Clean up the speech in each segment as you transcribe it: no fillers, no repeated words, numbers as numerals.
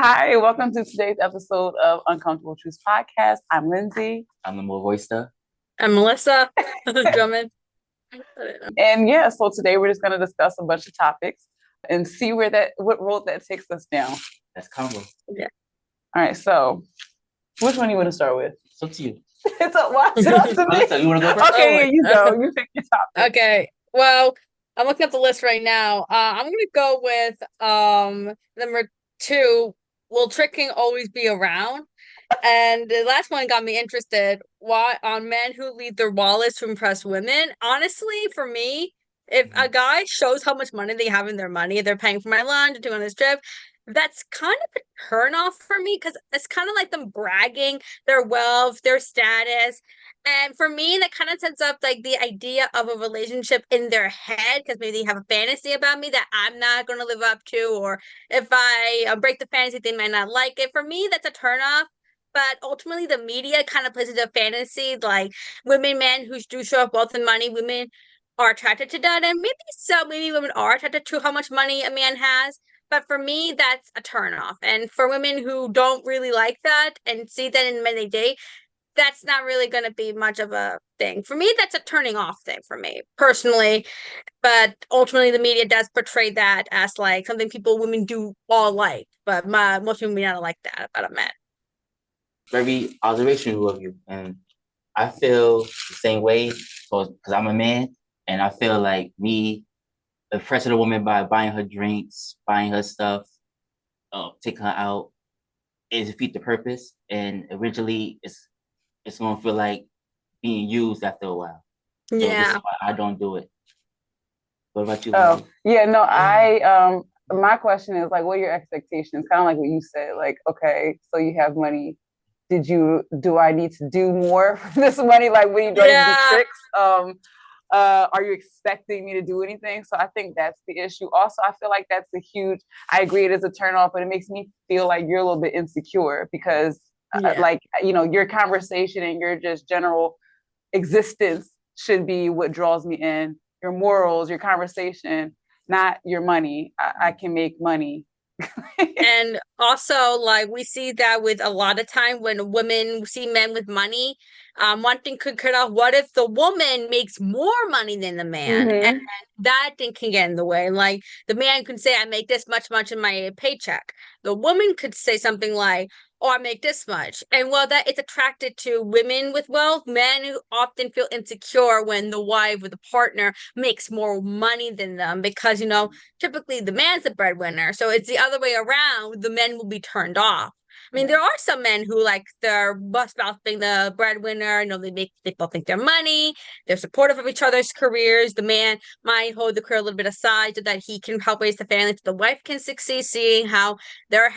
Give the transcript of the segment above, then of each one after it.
Hi, welcome to today's episode of Uncomfortable Truths Podcast. I'm Lindsay. I'm the more voice stuff. I'm Melissa Drummond. And yeah, so today we're just going to discuss a bunch of topics and see what road that takes us down. That's combo. Yeah. All right, so which one do you want to start with? It's up to you. It's a what? It's up to me. Melissa, you want to go first? Okay, yeah, you go. You pick your topic. Okay. Well, I'm looking at the list right now. I'm gonna go with number 2. Will tricking always be around? And the last one got me interested. Why on men who leave their wallets to impress women? Honestly, for me, if a guy shows how much money they have in their money, they're paying for my lunch, doing this trip, that's kind of a turn off for me because it's kind of like them bragging their wealth, their status. And for me, that kind of sets up like the idea of a relationship in their head because maybe they have a fantasy about me that I'm not going to live up to, or if I break the fantasy, they might not like it. For me, that's a turn off. But ultimately, the media kind of plays into a fantasy, like women, men who do show up wealth and money, women are attracted to that, and maybe women are attracted to how much money a man has. But for me, that's a turn off. And for women who don't really like that and see that in men they date, that's not really going to be much of a thing. For me, that's a turning off thing for me personally. But ultimately, the media does portray that as like something women do all like. But most women may not like that about a man. Very observational of you, and I feel the same way. So, because I'm a man, and I feel like me impressing a woman by buying her drinks, buying her stuff, taking her out, is defeat the purpose. And originally, it's gonna feel like being used after a while. So this is Yeah. why I don't do it. What about you? Oh, Lindsay? yeah, no, my question is like, what are your expectations? Kind of like what you said, like, okay, so you have money. Do I need to do more for this money? Like, do I need to do Yeah. tricks? Are you expecting me to do anything? So I think that's the issue. Also, I feel like I agree it is a turn off, but it makes me feel like you're a little bit insecure because Yeah. like, your conversation and your just general existence should be what draws me in. Your morals, your conversation, not your money. I can make money. And also, like we see that with a lot of time when women see men with money, one thing could cut off. What if the woman makes more money than the man, and Mm-hmm. that thing can get in the way? Like the man could say, "I make this much in my paycheck." The woman could say something like, "Oh, I make this much," and well, that it's attracted to women with wealth. Men who often feel insecure when the wife or the partner makes more money than them because typically the man's the breadwinner. So it's the other way around. The men will be turned off. I mean, there are some men who like their spouse being the breadwinner. They both think they're money. They're supportive of each other's careers. The man might hold the career a little bit aside so that he can help raise the family, so the wife can succeed, seeing how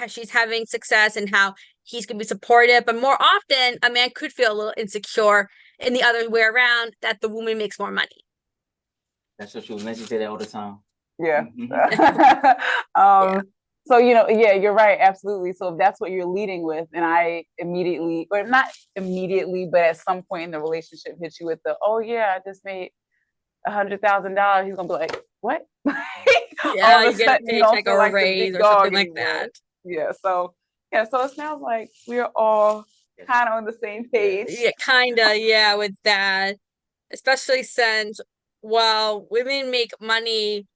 she's having success and how he's going to be supportive. But more often, a man could feel a little insecure in the other way around that the woman makes more money. That's so true. Lindsay say that all the time. Yeah. Yeah. So, yeah, you're right. Absolutely. So if that's what you're leading with, and I immediately, or not immediately, but at some point in the relationship hits you with oh yeah, I just made $100,000. He's gonna be like, what? Yeah, All of you a get a sudden, you don't paycheck feel or a like the raise big or dog something like anymore. that. Yeah. So it sounds like we're all kind of on the same page. Yeah, kinda, yeah, with that. Especially since while women make money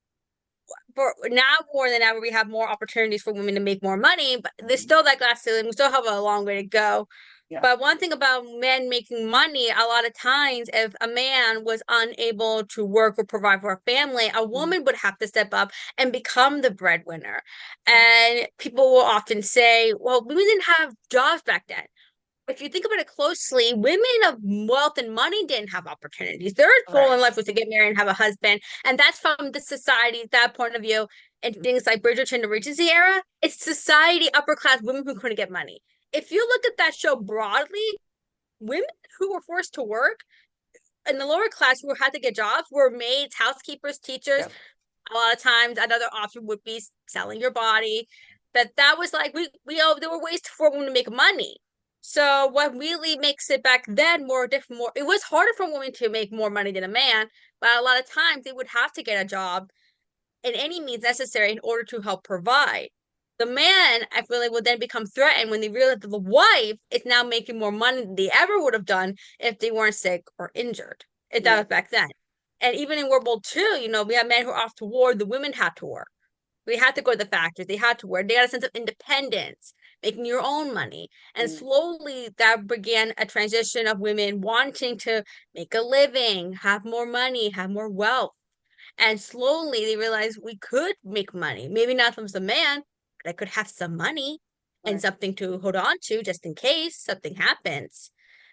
for now more than ever, we have more opportunities for women to make more money, but there's still that glass ceiling. We still have a long way to go. Yeah. But one thing about men making money, a lot of times, if a man was unable to work or provide for a family, a woman would have to step up and become the breadwinner. And people will often say, well, women didn't have jobs back then. If you think about it closely, women of wealth and money didn't have opportunities. Their goal in Right. life was to get married and have a husband. And that's from the society, that point of view. And things like Bridgerton, the Regency era, it's society, upper class women who couldn't get money. If you look at that show broadly, women who were forced to work in the lower class who had to get jobs were maids, housekeepers, teachers. Yep. A lot of times, another option would be selling your body. But that was like there were ways for women to make money. So what really makes it back then more different, it was harder for women to make more money than a man, but a lot of times they would have to get a job in any means necessary in order to help provide. The man, I feel like, will then become threatened when they realize that the wife is now making more money than they ever would have done if they weren't sick or injured. If that was back then. And even in World War II, you know, we had men who were off to war, the women had to work. We had to go to the factories, they had to work. They had a sense of independence, making your own money. And slowly that began a transition of women wanting to make a living, have more money, have more wealth. And slowly they realized we could make money. Maybe not from some man, but I could have some money and something to hold on to just in case something happens.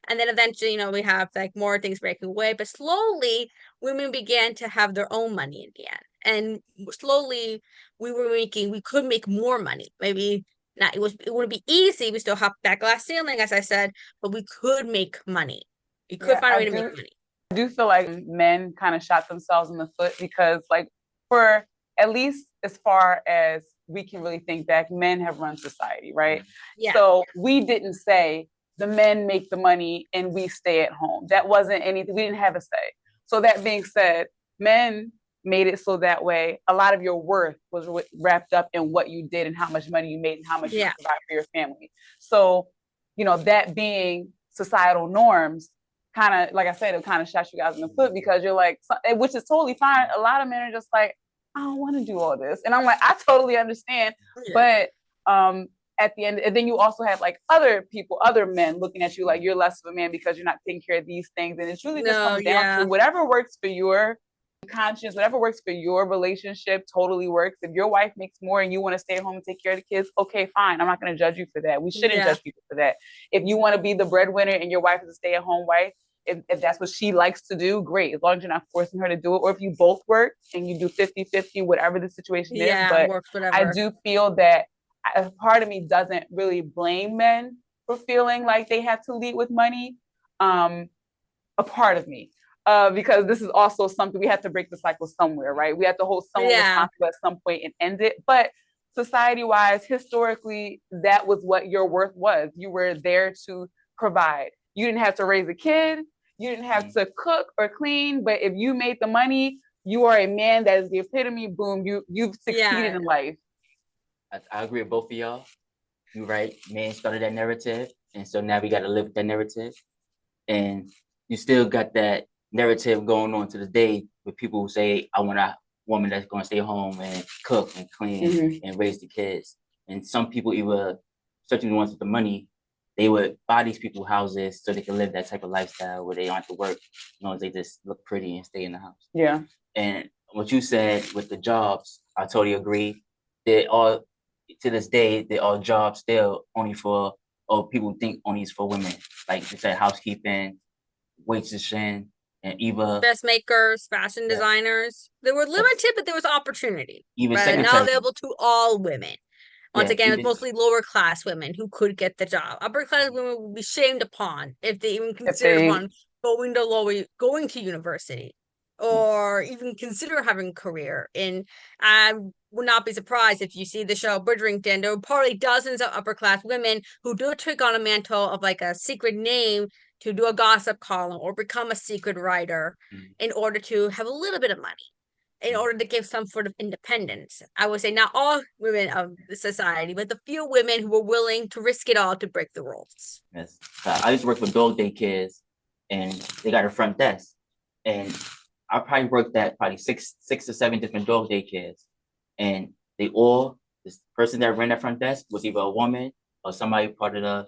And then eventually, you know, we have like more things breaking away, but slowly women began to have their own money again. And slowly we could make more money. Maybe not, it wouldn't be easy. We still have that glass ceiling, as I said, but we could make money. We could find a way to make money. I do feel like men kind of shot themselves in the foot because, like, for at least as far as we can really think back, men have run society, right? Yeah. So we didn't say the men make the money and we stay at home. That wasn't anything. We didn't have a say. So that being said, men made it so that way a lot of your worth was wrapped up in what you did and how much money you made and how much you provide for your family. So, you know, that being societal norms, kind of, like I said, it kind of shot you guys in the foot because you're like, which is totally fine. A lot of men are just like, I don't want to do all this. And I'm like, I totally understand. But at the end, and then you also have like other people, other men looking at you like you're less of a man because you're not taking care of these things. And it's really just comes down to whatever works for your conscience, whatever works for your relationship totally works. If your wife makes more and you want to stay at home and take care of the kids, okay, fine. I'm not going to judge you for that. We shouldn't judge people for that. If you want to be the breadwinner and your wife is a stay-at-home wife, if that's what she likes to do, great. As long as you're not forcing her to do it. Or if you both work and you do 50-50, whatever the situation is. But I do feel that a part of me doesn't really blame men for feeling like they have to lead with money. A part of me. Because this is also something we have to break the cycle somewhere, right? We have to hold someone responsible at some point and end it. But society-wise, historically, that was what your worth was. You were there to provide. You didn't have to raise a kid. You didn't have to cook or clean. But if you made the money, you are a man that is the epitome. Boom, you've succeeded in life. I agree with both of y'all. You're right. Men started that narrative, and so now we got to live with that narrative. And you still got that narrative going on to this day with people who say, I want a woman that's going to stay home and cook and clean and raise the kids. And some people, either especially the ones with the money, they would buy these people houses so they can live that type of lifestyle where they don't have to work, as long as they just look pretty and stay in the house. Yeah. And what you said with the jobs, I totally agree. They all, to this day, they're all jobs still only for, or people think only is for women. Like you said, housekeeping, waitressing, and even dressmakers, fashion designers. They were limited, but there was opportunity. Even not available to all women. Once again, it was mostly lower class women who could get the job. Upper class women would be shamed upon if they even considered one going to university or even consider having a career. And I would not be surprised if you see the show Bridgerton. There were probably dozens of upper class women who do take on a mantle of like a secret name to do a gossip column or become a secret writer in order to have a little bit of money, in order to give some sort of independence. I would say not all women of the society, but the few women who were willing to risk it all to break the rules. Yes. I used to work with dog daycares, and they got a front desk. And I probably worked at six or seven different dog daycares. And this person that ran that front desk was either a woman or somebody part of the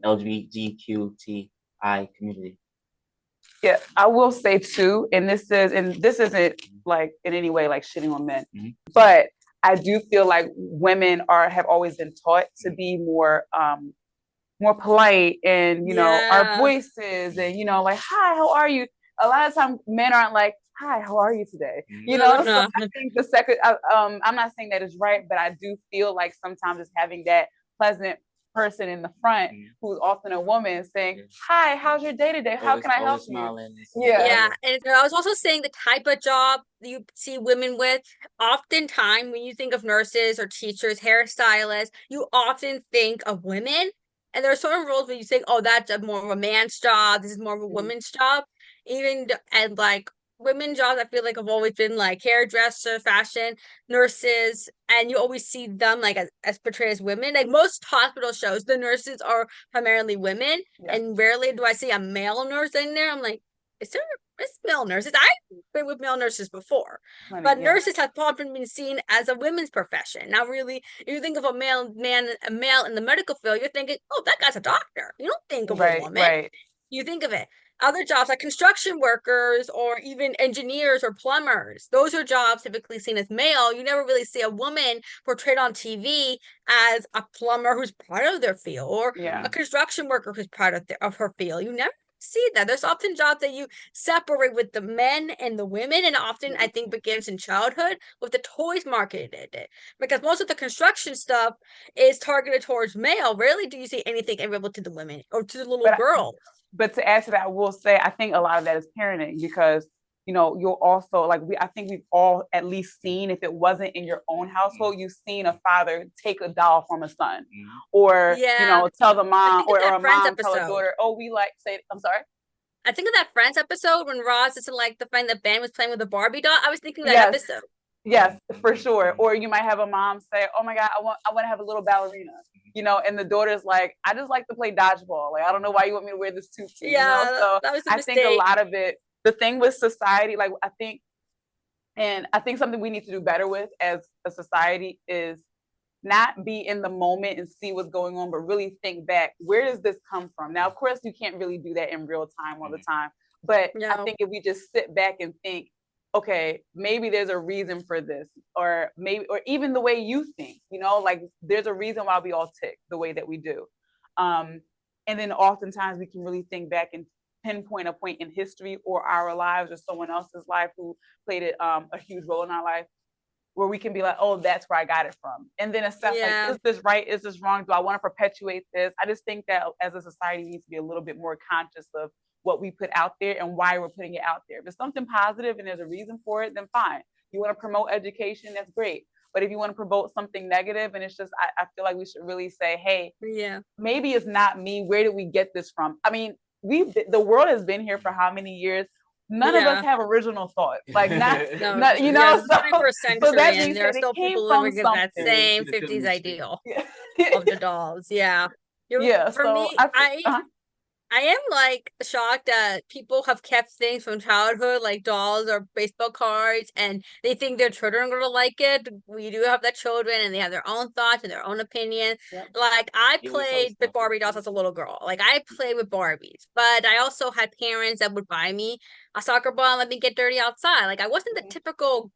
LGBTQT community. Yeah, I will say too, and this isn't like in any way like shitting on men, but I do feel like women have always been taught to be more polite and our voices and like, hi, how are you? A lot of times men aren't like, hi, how are you today? So I think the second I'm not saying that is right, but I do feel like sometimes it's having that pleasant person in the front who's often a woman saying, hi, how's your day today? How can I help you? And I was also saying the type of job you see women with, oftentimes when you think of nurses or teachers, hairstylists, you often think of women. And there are certain roles where you think, oh, that's more of a man's job, this is more of a woman's job. And like women jobs I feel like have always been like hairdresser, fashion, nurses, and you always see them like as portrayed as women. Like most hospital shows, the nurses are primarily women, Yeah. and rarely do I see a male nurse in there. I'm like, is there it's male nurses? I've been with male nurses before, but Yeah. nurses have often been seen as a women's profession. Now, really, if you think of a male in the medical field, you're thinking, oh, that guy's a doctor. You don't think of a Right, woman. right. You think of it. Other jobs like construction workers or even engineers or plumbers, those are jobs typically seen as male. You never really see a woman portrayed on TV as a plumber who's part of their field or Yeah. a construction worker who's part of her field. You never see that. There's often jobs that you separate with the men and the women, and often I think begins in childhood with the toys marketed it. Because most of the construction stuff is targeted towards male. Rarely do you see anything available to the women or to the little girls. But to add to that, I will say I think a lot of that is parenting because you'll also I think we've all at least seen, if it wasn't in your own household, you've seen a father take a doll from a son, or tell the mom or a mom tell a daughter, oh, we like say I'm sorry. I think of that Friends episode when Ross doesn't like the friend that Ben was playing with the Barbie doll. I was thinking that episode. Yes, for sure. Or you might have a mom say, oh my God, I want to have a little ballerina, and the daughter's like, I just like to play dodgeball. Like, I don't know why you want me to wear this tutu. Yeah, So that was a mistake. I think a lot of it, the thing with society, like I think something we need to do better with as a society is not be in the moment and see what's going on, but really think back, where does this come from? Now, of course, you can't really do that in real time all the time, but I think if we just sit back and think, okay, maybe there's a reason for this, or even the way you think, like there's a reason why we all tick the way that we do. And then oftentimes we can really think back and pinpoint a point in history or our lives or someone else's life who played a huge role in our life, where we can be like, oh, that's where I got it from. And then assess, like, is this right? Is this wrong? Do I want to perpetuate this? I just think that as a society, we need to be a little bit more conscious of what we put out there and why we're putting it out there. If it's something positive and there's a reason for it, then fine. You want to promote education, that's great. But if you want to promote something negative, and it's just, I feel like we should really say, hey, maybe it's not me. Where did we get this from? I mean, the world has been here for how many years? None of us have original thought. Like not no, not, you know, so, 21st century, so and there are still people living in that same 50s ideal of the dolls. Yeah. For so me, I am like shocked that people have kept things from childhood, like dolls or baseball cards, and they think their children are gonna like it. We do have that children, and they have their own thoughts and their own opinions. Like I played with Barbie dolls as a little girl. Like I played with Barbies, but I also had parents that would buy me a soccer ball and let me get dirty outside. Like I wasn't the typical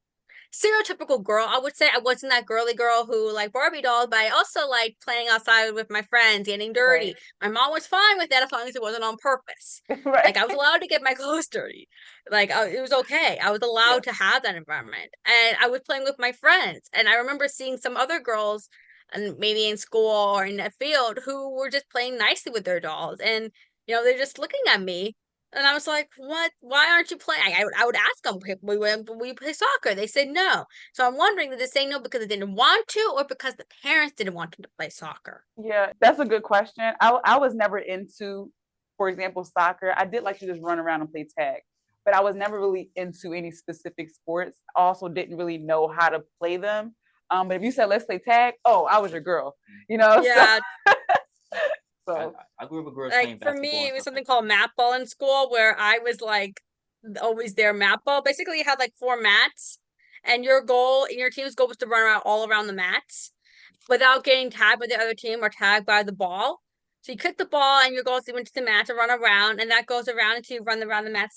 stereotypical girl. I would say I wasn't that girly girl who liked Barbie dolls, but I also liked playing outside with my friends, getting dirty. My mom was fine with that as long as it wasn't on purpose. Like I was allowed to get my clothes dirty. Like it was okay. I was allowed to have that environment, and I was playing with my friends. And I remember seeing some other girls, and maybe in school or in the field, who were just playing nicely with their dolls, and they're just looking at me. And I was like, what? Why aren't you playing? I would ask them, will we play soccer? They said no. So I'm wondering, did they say no because they didn't want to, or because the parents didn't want them to play soccer? Yeah, that's a good question. I was never into, for example, soccer. I did like to just run around and play tag, but I was never really into any specific sports. I also didn't really know how to play them. But if you said, let's play tag, oh, I was your girl, Yeah. So I grew up with girls like for me, it was something called mat ball in school, where I was like always there mat ball. Basically, you had like 4 mats, and your team's goal was to run around all around the mats without getting tagged by the other team or tagged by the ball. So you kick the ball, and your goal is to win to the mat to run around, and that goes around until you run around the mat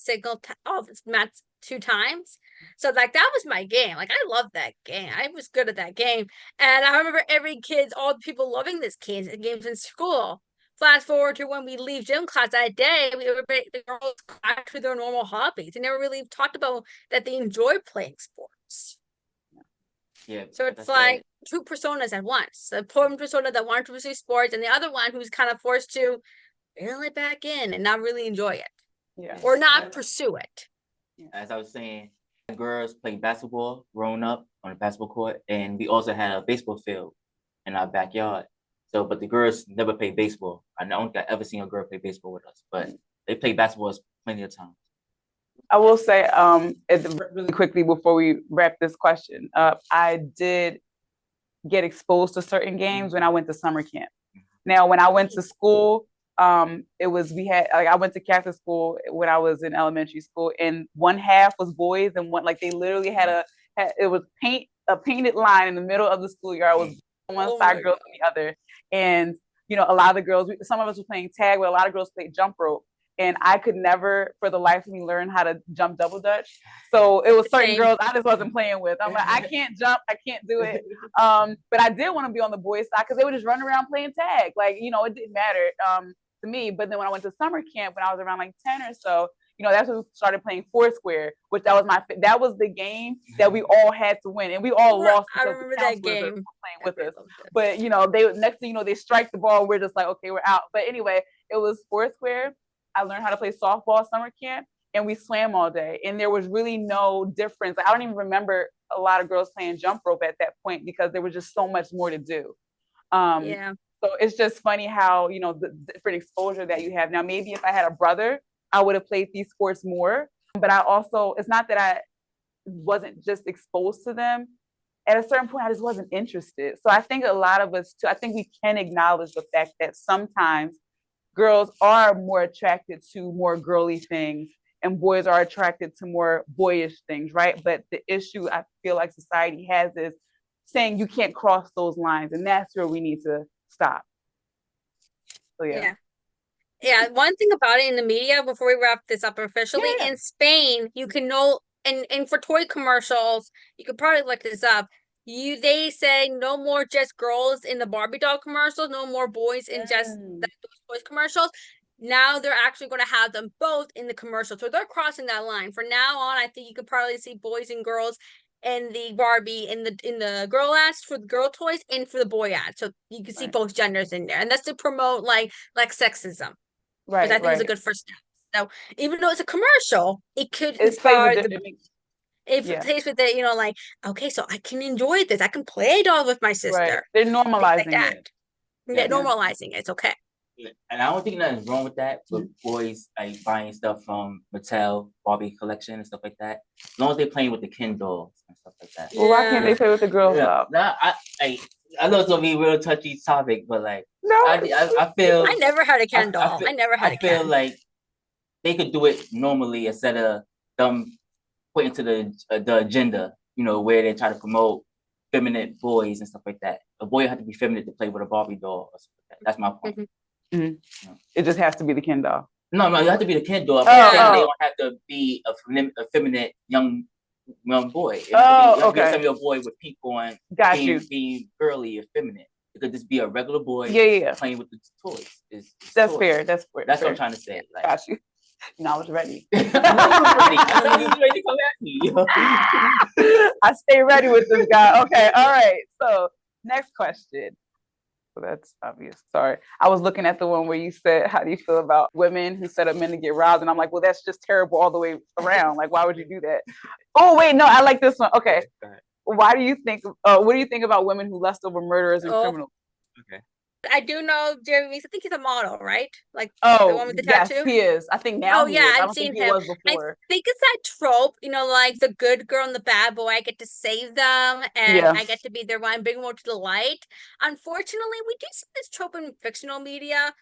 all the mats 2 times. So like that was my game. Like I loved that game. I was good at that game, and I remember all the people loving this games in school. Fast forward to when we leave gym class that day, the girls back to their normal hobbies. They never really talked about that they enjoy playing sports. Yeah. So it's like 2 personas at once. The poor persona that wanted to pursue sports, and the other one who's kind of forced to reel it back in and not really enjoy it. Yeah. Or not pursue it. As I was saying, girls played basketball growing up on a basketball court, and we also had a baseball field in our backyard. So, but the girls never played baseball. I don't think I ever seen a girl play baseball with us, but they played basketball plenty of times. I will say, really quickly before we wrap this question up, I did get exposed to certain games when I went to summer camp. Now, when I went to school, it was we had like I went to Catholic school when I was in elementary school, and one half was boys, and one like they literally it was a painted line in the middle of the schoolyard. It was on one side, girls on the other, and a lot of the girls, some of us were playing tag, but a lot of girls played jump rope. And I could never, for the life of me, learn how to jump double dutch. So it was certain girls I just wasn't playing with. I'm like, I can't jump, I can't do it. But I did want to be on the boys' side because they would just run around playing tag. Like, it didn't matter to me. But then when I went to summer camp when I was around like 10 or so, that's when we started playing Foursquare, which that was the game that we all had to win, and we all lost. I remember that game. Playing with us, but they next thing they strike the ball, we're just like, okay, we're out. But anyway, it was Foursquare. I learned how to play softball summer camp, and we swam all day, and there was really no difference. I don't even remember a lot of girls playing jump rope at that point because there was just so much more to do. So it's just funny how the different exposure that you have. Now, maybe if I had a brother, I would have played these sports more. But I also, it's not that I wasn't just exposed to them. At a certain point, I just wasn't interested. So I think a lot of us too, I think we can acknowledge the fact that sometimes girls are more attracted to more girly things and boys are attracted to more boyish things, right? But the issue I feel like society has is saying you can't cross those lines, and that's where we need to stop. So yeah. One thing about it in the media before we wrap this up officially, in Spain, you can know, and for toy commercials, you could probably look this up. They say no more just girls in the Barbie doll commercials, no more boys in just those toys commercials. Now they're actually going to have them both in the commercial. So they're crossing that line. From now on, I think you could probably see boys and girls in the Barbie in the girl ads for the girl toys and for the boy ads. So you can see both genders in there. And that's to promote like sexism. Right. Which I think is a good first step. So even though it's a commercial, it could inspire it plays with it, like, okay, so I can enjoy this. I can play doll with my sister. Right. They're normalizing it. They're normalizing it. It's okay. And I don't think nothing's wrong with that. With boys like buying stuff from Mattel, Barbie collection and stuff like that. As long as they're playing with the Ken dolls and stuff like that. Well, why can't they play with the girls? No, I know it's gonna be a real touchy topic, but like, no, I feel I never had a Ken doll. I never had a Ken. I feel like they could do it normally instead of them put into the agenda, where they try to promote feminine boys and stuff like that. A boy has to be feminine to play with a Barbie doll or something like that. That's my point. Mm-hmm. Mm-hmm. It just has to be the Ken doll. No, you have to be the Ken doll. They don't have to be a feminine young boy. Okay. Some of your boy with pink on, being girly or feminine. It could just be a regular boy playing with the toys. That's toys. Fair. That's fair. That's what I'm trying to say. Like, got you. I was ready. I know you was ready to come at me. I stay ready with this guy. Okay, all right. So next question. So that's obvious. Sorry. I was looking at the one where you said, how do you feel about women who set up men to get roused? And I'm like, well, that's just terrible all the way around. Like, why would you do that? Oh, wait, no, I like this one. Okay. Why do you think, what do you think about women who lust over murderers and criminals? Okay. I do know Jeremy Meeks. I think he's a model, right? Like the one with the tattoo. Yes, he is. I think now. Oh yeah, I've seen him. I think it's that trope, like the good girl and the bad boy. I get to save them, and I get to be their one, bring more to the light. Unfortunately, we do see this trope in fictional media.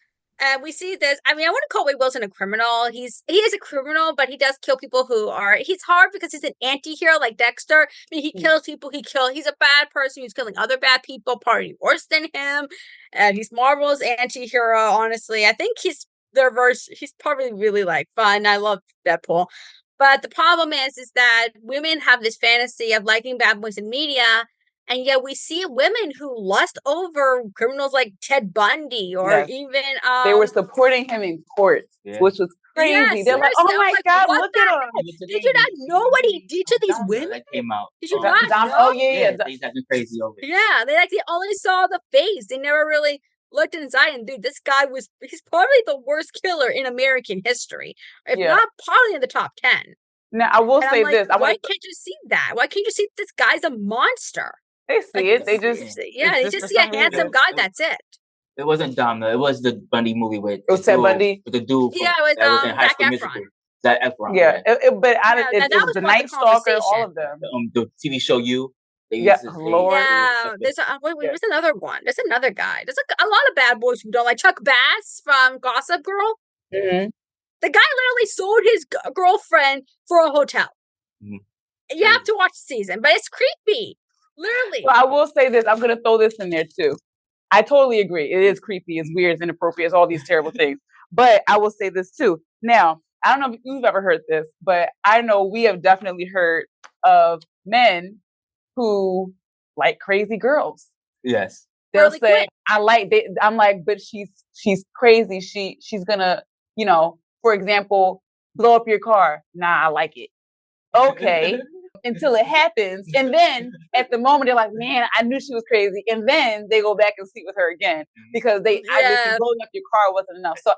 We see this. I mean, I wouldn't call Wade Wilson a criminal. He is a criminal, but he does kill people who are. He's hard because he's an anti-hero like Dexter. I mean, he kills people. He's a bad person who's killing other bad people, probably worse than him. And he's Marvel's anti-hero. Honestly, I think he's the reverse. He's probably really fun. I love Deadpool. But the problem is that women have this fantasy of liking bad boys in media. And yet we see women who lust over criminals like Ted Bundy or even... they were supporting him in court, which was crazy. Yes, They're like, oh my God, look at him. Did you not know what he did to these women? That came out. Did you not know? Oh, yeah. They acting crazy over it. Yeah, they only saw the face. They never really looked inside. And dude, this guy he's probably the worst killer in American history. If not probably in the top 10. Now, I will say this. Why can't you see that? Why can't you see this guy's a monster? They see it. They just they just see a handsome guy. That's it. It wasn't Dom though. It was the Bundy movie with Ted Bundy with the dude. It was that was in High Zac School Efron. Musical. That Efron. Yeah, but it was the was part of Night the Stalker, all conversation. of them. The TV show You. Yeah, Lord. Yeah, there's Yeah. another one. There's another guy. There's a lot of bad boys who don't like Chuck Bass from Gossip Girl. Mhm. The guy literally sold his girlfriend for a hotel. Mhm. You have to watch the season, but it's creepy. Literally. Well, I will say this. I'm going to throw this in there too. I totally agree. It is creepy. It's weird. It's inappropriate. It's all these terrible things. But I will say this too. Now, I don't know if you've ever heard this, but I know we have definitely heard of men who like crazy girls. Yes. They'll Harley say, Quinn. I'm like, but she's crazy. She's gonna, for example, blow up your car. Nah, I like it. Okay. Until it happens. And then at the moment they're like, man, I knew she was crazy. And then they go back and sleep with her again because they obviously blowing up your car wasn't enough. So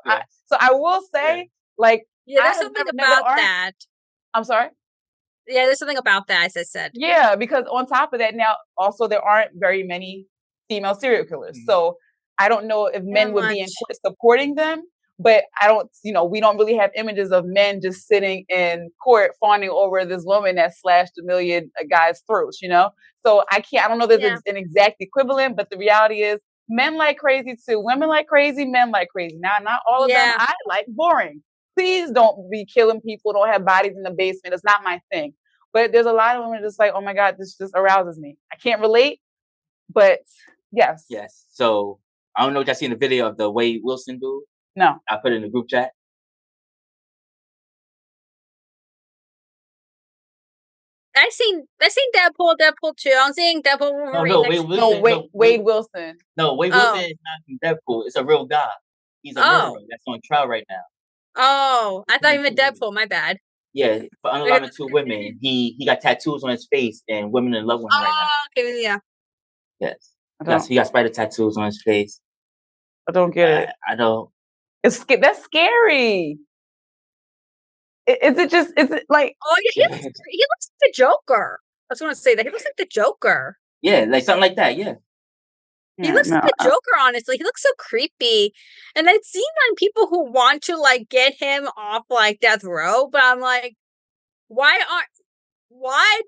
I will say, like, there's something about that. I'm sorry? Yeah, there's something about that, as I said. Yeah, because on top of that, now also there aren't very many female serial killers. Mm-hmm. So I don't know if men would be in court supporting them, but I don't, we don't really have images of men just sitting in court fawning over this woman that slashed a million guys' throats, So I don't know that there's an exact equivalent, but the reality is men like crazy too. Women like crazy, men like crazy. Now, not all of them I like boring. Please don't be killing people, don't have bodies in the basement. It's not my thing. But there's a lot of women just like, oh my God, this just arouses me. I can't relate, but yes. Yes. So I don't know if y'all seen the video of the Wade Wilson dude. No. I put it in the group chat. I seen Deadpool 2. I'm seeing Deadpool Wolverine. Wade Wilson. No, Wade Wilson is not from Deadpool. It's a real guy. He's a murderer that's on trial right now. Oh, I thought you meant Deadpool. My bad. Yeah, for unaliving 2 women. He got tattoos on his face, and women in love with him right now. Okay, yeah. Yes, he got spider tattoos on his face. I don't get it. I don't. That's scary. Is it like? Oh yeah, he looks like the Joker. I was going to say that he looks like the Joker. Yeah, like something like that. Yeah. He looks like the Joker, honestly. He looks so creepy. And I've seen people who want to get him off death row, but I'm like, why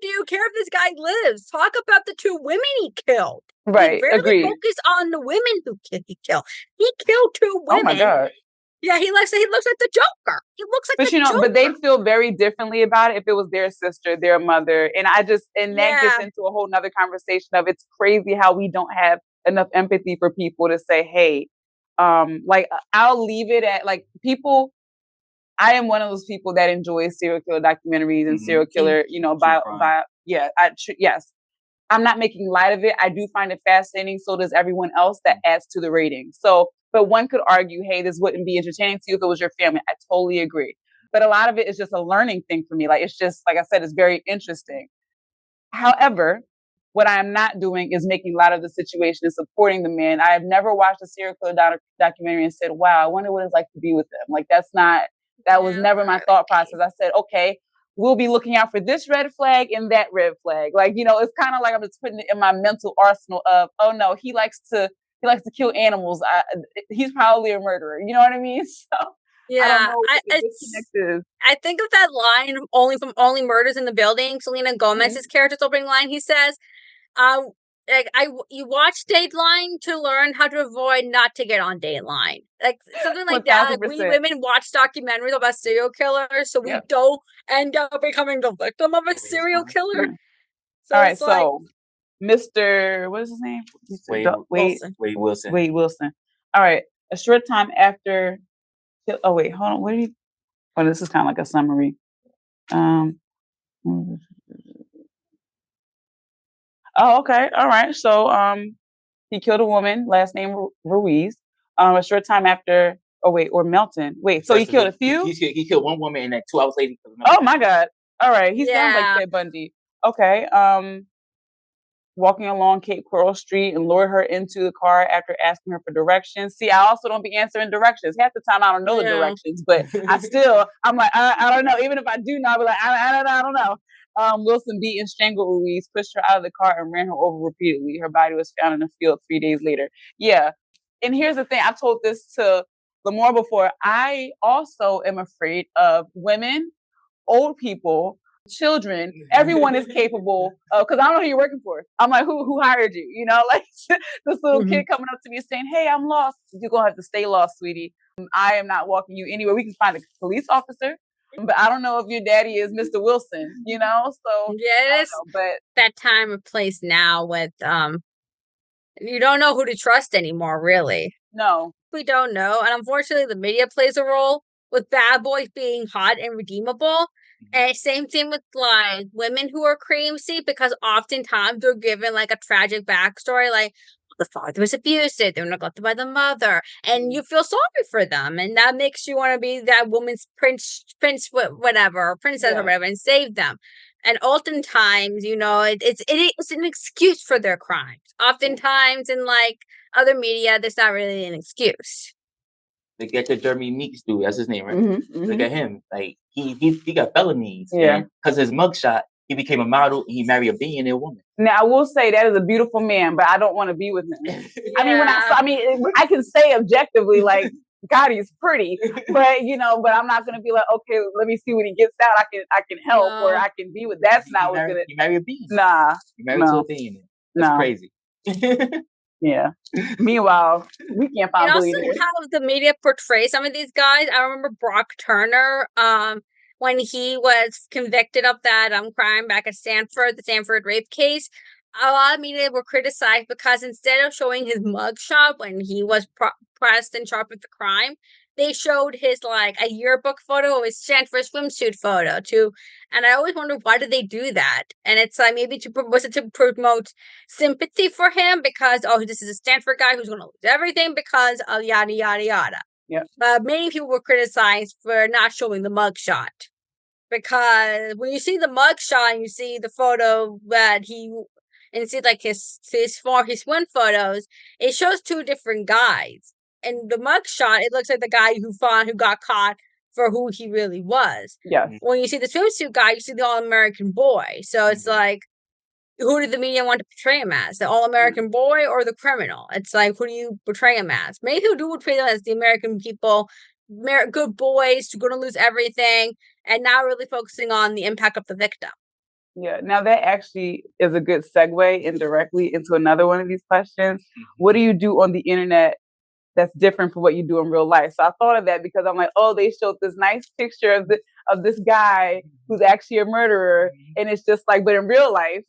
do you care if this guy lives? Talk about the 2 women he killed. Right. He rarely agreed. focus on the women who he killed. He killed 2 women. Oh my God. Yeah, he looks like the Joker. He looks like the Joker. But they feel very differently about it if it was their sister, their mother. And that gets into a whole nother conversation of it's crazy how we don't have enough empathy for people to say, hey, I'll leave it at people. I am one of those people that enjoys serial killer documentaries and serial killer, yes. I'm not making light of it. I do find it fascinating. So does everyone else that adds to the rating. So, but one could argue, hey, this wouldn't be entertaining to you if it was your family. I totally agree. But a lot of it is just a learning thing for me. It's just, like I said, it's very interesting. However, what I am not doing is making light of the situation and supporting the man. I have never watched a serial killer documentary and said, wow, I wonder what it's like to be with them. That was never my thought process. I said, okay, we'll be looking out for this red flag and that red flag. It's kind of like I'm just putting it in my mental arsenal of, oh no, he likes to kill animals. He's probably a murderer. You know what I mean? So yeah, I don't know what the disconnect is. I think of that line only murders in the building. Selena Gomez's character's opening line. He says, you watch Dateline to learn how to avoid not to get on Dateline. Something like 1000%. that. We women watch documentaries about serial killers, so we don't end up becoming the victim of a serial killer. So all right, so Mr. what is his name? Wade Wilson. Wade Wilson. All right. A short time after. Oh wait, hold on. What do you? Oh, this is kind of like a summary. Oh, okay. All right. So, he killed a woman, last name Ruiz. A short time after. Oh wait, or Melton. Wait, so he killed a few? He killed 1 woman and then 2 hours later. Oh my God. All right. He sounds like Ted Bundy. Okay. Walking along Cape Coral Street and lured her into the car after asking her for directions. See, I also don't be answering directions. Half the time I don't know the directions, but I'm like, I don't know. Even if I do know, I'll be like, I don't know. Wilson beat and strangled Ruiz, pushed her out of the car and ran her over repeatedly. Her body was found in a field 3 days later. Yeah. And here's the thing. I told this to the moral before, I also am afraid of women, old people, children. Everyone is capable of, because I don't know who you're working for. I'm like, who hired you? You know, like this little Mhm. kid coming up to me saying, hey, I'm lost. You're going to have to stay lost, sweetie. I am not walking you anywhere. We can find a police officer, but I don't know if your daddy is Mr. Wilson, you know? So, Yeah, it's but that time or place now with you don't know who to trust anymore, really. no. We don't know, and unfortunately, the media plays a role with bad boys being hot and redeemable. And same thing with like women who are crazy, because oftentimes they're given like a tragic backstory, like the father was abusive, they were neglected by the mother, and you feel sorry for them, and that makes you want to be that woman's prince, whatever, princess or Yeah. whatever, and save them. And oftentimes, it's an excuse for their crimes. Oftentimes, in like other media, that's not really an excuse. Look at the Jeremy Meeks dude. That's his name, right? Mhm, Look mhm. at him. Like he got felonies. Yeah. Because his mugshot, he became a model and he married a billionaire woman. Now I will say that is a beautiful man, but I don't want to be with him. I mean, Yeah. I can say objectively, like, God, he's pretty, but but I'm not gonna be like, okay, let me see what he gets out. I can help, or No. I can be with. That's not what's gonna. He married a billionaire. Nah, He married to no, a billionaire. That's no, crazy. yeah. Meanwhile, we can't And find also billionaires. how the media portrays some of these guys. I remember Brock Turner, when he was convicted of that crime back at Stanford, the Stanford rape case. A lot of media were criticized because instead of showing his mugshot when he was pressed and charged with the crime, they showed his like a yearbook photo of his Stanford swimsuit photo too. And I always wondered, why did they do that? And it's like maybe was it to promote sympathy for him because this is a Stanford guy who's going to lose everything because of yada yada yada. Yeah. Many people were criticized for not showing the mugshot, because when you see the mugshot and you see the photo and you see like his swim photos, it shows two different guys. And the mugshot, it looks like the guy who got caught for who he really was. Yes. When you see the swimsuit guy, you see the all-American boy. So it's like, who did the media want to portray him as? The all-American boy or the criminal? It's like, who do you portray him as? Many people do portray them as the American people, good boys, who are going to lose everything, and now really focusing on the impact of the victim. Yeah. Now that actually is a good segue indirectly into another one of these questions. What do you do on the internet that's different from what you do in real life? So I thought of that because I'm like, oh, they showed this nice picture of this guy who's actually a murderer, and it's just like, but in real life,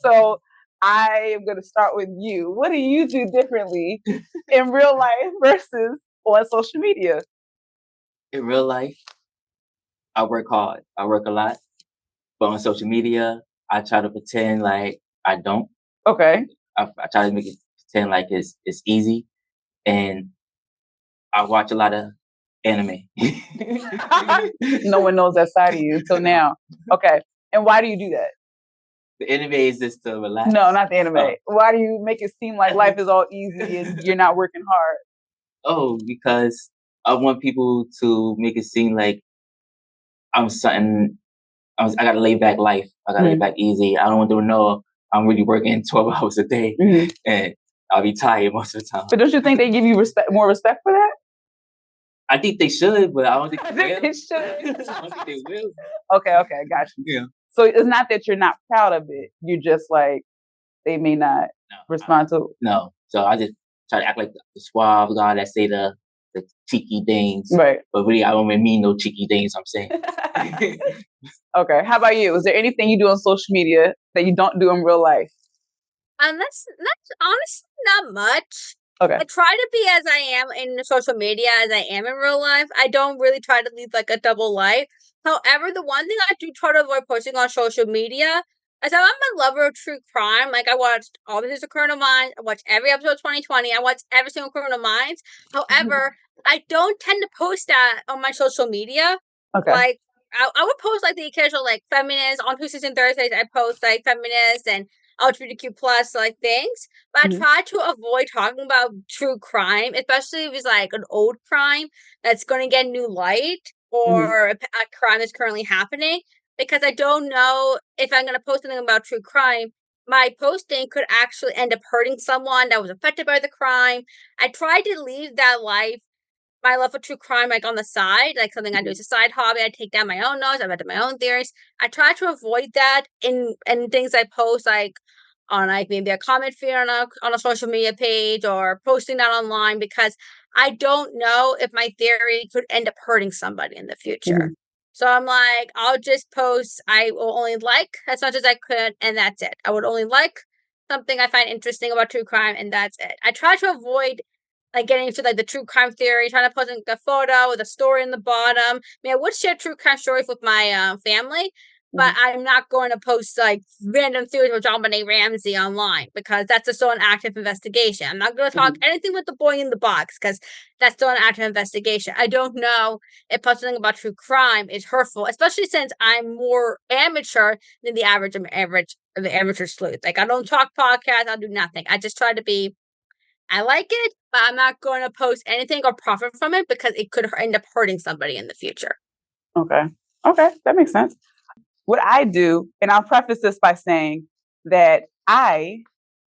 So I am going to start with you. What do you do differently in real life versus on social media? In real life, I work hard. I work a lot. But on social media, I try to pretend like I don't. Okay. I try to make it pretend like it's easy. And I watch a lot of anime. No one knows that side of you until now. Okay. And why do you do that? The anime is just to relax. No, not the anime. Oh. Why do you make it seem like life is all easy and you're not working hard? Oh, because I want people to make it seem like I'm something. I got a laid back life. I got a laid back easy. I don't want them to know I'm really working 12 hours a day and I'll be tired most of the time. But don't you think they give you more respect for that? I think they should, but I don't think they will. They should. I don't think they will. Okay, got you. Yeah. So it's not that you're not proud of it. You're just like, they may not respond to. No. So I just try to act like the suave guy that say the cheeky things. Right. But really, I don't really mean no cheeky things, I'm saying. Okay. How about you? Is there anything you do on social media that you don't do in real life? That's honestly not much. Okay. I try to be as I am in social media as I am in real life. I don't really try to lead like a double life. However, the one thing I do try to avoid posting on social media is that I'm a lover of true crime. Like, I watched all the History of Criminal Minds. I watched every episode of 2020. I watched every single Criminal Minds. However, I don't tend to post that on my social media. Okay. Like, I would post like the occasional like feminist on Tuesdays and Thursdays. I post like feminist and LGBTQ plus like things, but I try to avoid talking about true crime, especially if it's like an old crime that's going to get new light or a crime that's currently happening, because I don't know if I'm going to post something about true crime. My posting could actually end up hurting someone that was affected by the crime. I try to leave that life my love for true crime like on the side, like something I do as a side hobby. I take down my own notes. I've my own theories. I try to avoid that in things I post, like on like maybe a comment feed on a social media page or posting that online, because I don't know if my theory could end up hurting somebody in the future. So I'm like, I'll just post. I will only like as much as I could, and that's it. I would only like something I find interesting about true crime, and that's it. I try to avoid like getting into like the true crime theory, trying to post like, a photo with a story in the bottom. I mean, I would share true crime stories with my family, but I'm not going to post like random theories with John Benet Ramsey online, because that's still an active investigation. I'm not going to talk anything with the boy in the box, because that's still an active investigation. I don't know if posting about true crime is hurtful, especially since I'm more amateur than the average of the amateur sleuth. Like, I don't talk podcasts, I'll do nothing. I just try to be. I like it, but I'm not going to post anything or profit from it, because it could end up hurting somebody in the future. Okay. Okay. That makes sense. What I do, and I'll preface this by saying that I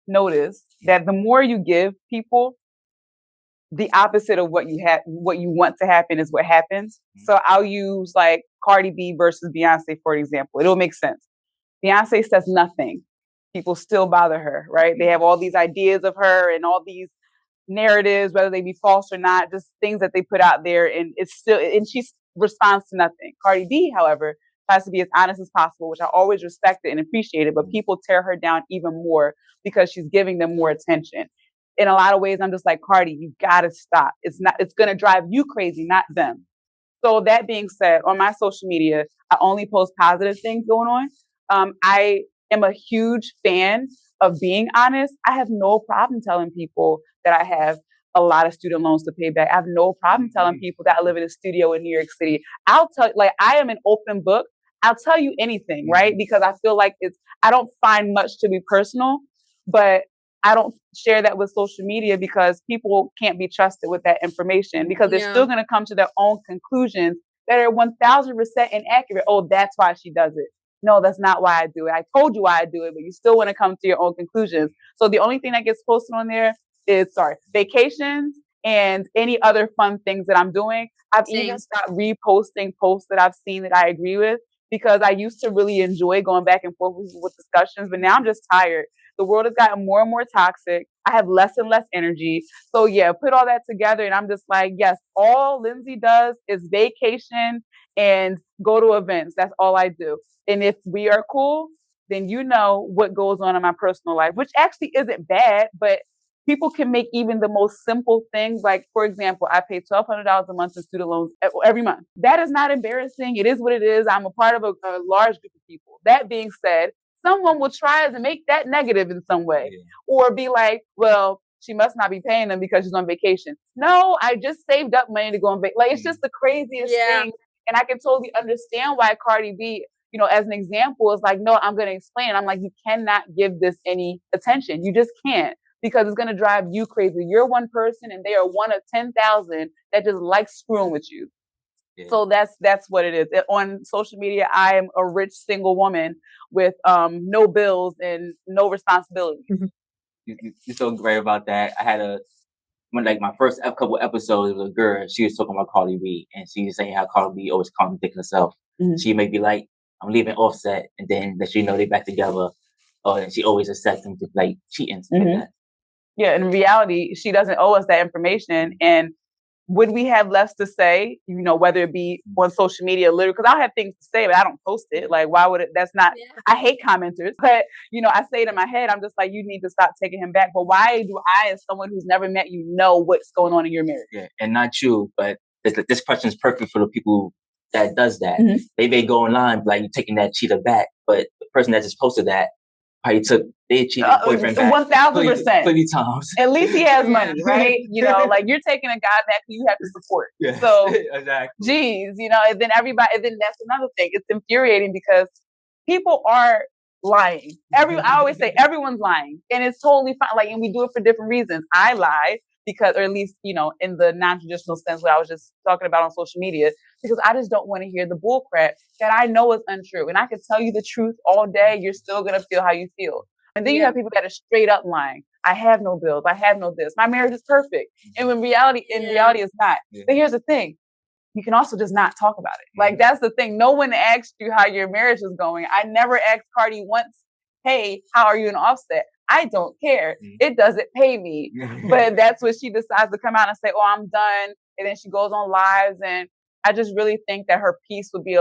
notice that the more you give people, the opposite of what you want to happen is what happens. So I'll use like Cardi B versus Beyonce, for example. It'll make sense. Beyonce says nothing. People still bother her, right? They have all these ideas of her and all these narratives, whether they be false or not, just things that they put out there, and she responds to nothing. Cardi B, however, tries to be as honest as possible, which I always respected and appreciated, but people tear her down even more because she's giving them more attention. In a lot of ways, I'm just like, Cardi, you gotta stop. It's gonna drive you crazy, not them. So that being said, on my social media, I only post positive things going on. I am a huge fan of being honest. I have no problem telling people that I have a lot of student loans to pay back. I have no problem telling people that I live in a studio in New York City. I'll tell, like, I am an open book. I'll tell you anything, right? Because I feel like I don't find much to be personal, but I don't share that with social media because people can't be trusted with that information, because they're still going to come to their own conclusions that are 1000% inaccurate. Oh, that's why she does it. No, that's not why I do it. I told you why I do it, but you still want to come to your own conclusions. So the only thing that gets posted on there is, vacations and any other fun things that I'm doing. I've even stopped reposting posts that I've seen that I agree with, because I used to really enjoy going back and forth with discussions, but now I'm just tired. The world has gotten more and more toxic. I have less and less energy. So yeah, put all that together and I'm just like, yes, all Lindsay does is vacation and go to events. That's all I do. And if we are cool, then you know what goes on in my personal life, which actually isn't bad, but people can make even the most simple things. Like, for example, I pay $1,200 a month in student loans every month. That is not embarrassing. It is what it is. I'm a part of a large group of people. That being said, someone will try to make that negative in some way, or be like, well, she must not be paying them because she's on vacation. No, I just saved up money to go on vacation. Like, it's just the craziest thing. And I can totally understand why Cardi B, as an example, is like, no, I'm going to explain. I'm like, you cannot give this any attention. You just can't, because it's going to drive you crazy. You're one person and they are one of 10,000 that just like screwing with you. So that's what it is. On social media, I am a rich single woman with no bills and no responsibility. You're so great about that. I had my first couple episodes with a girl, she was talking about Cardi B, and she was saying how Cardi B always contradicts herself. She may be like, I'm leaving Offset, and then that they back together, and she always accepts them to like cheating like that. Yeah, in reality, she doesn't owe us that information. And would we have less to say, whether it be on social media, literally, because I'll have things to say, but I don't post it. Like, why would it? That's not, I hate commenters, but, I say it in my head. I'm just like, you need to stop taking him back. But why do I, as someone who's never met you, know what's going on in your marriage? Yeah, and not you, but this question is perfect for the people that does that. They may go online, like, you're taking that cheater back, but the person that just posted that probably took their cheating boyfriend back 1,000%. 30 times. At least he has money, right? Like, you're taking a guy back who you have to support. Yes, so, exactly. Geez, and then that's another thing. It's infuriating because people are lying. I always say everyone's lying, and it's totally fine. Like, and we do it for different reasons. I lie because, or at least, in the non-traditional sense, what I was just talking about on social media, because I just don't want to hear the bull crap that I know is untrue. And I can tell you the truth all day. You're still going to feel how you feel. And then you have people that are straight up lying. I have no bills. I have no this. My marriage is perfect. And in reality, it's not. Yeah. But here's the thing. You can also just not talk about it. Like, that's the thing. No one asked you how your marriage is going. I never asked Cardi once, hey, how are you in Offset? I don't care. It doesn't pay me. But that's what she decides to come out and say, oh, I'm done. And then she goes on lives. And I just really think that her peace would be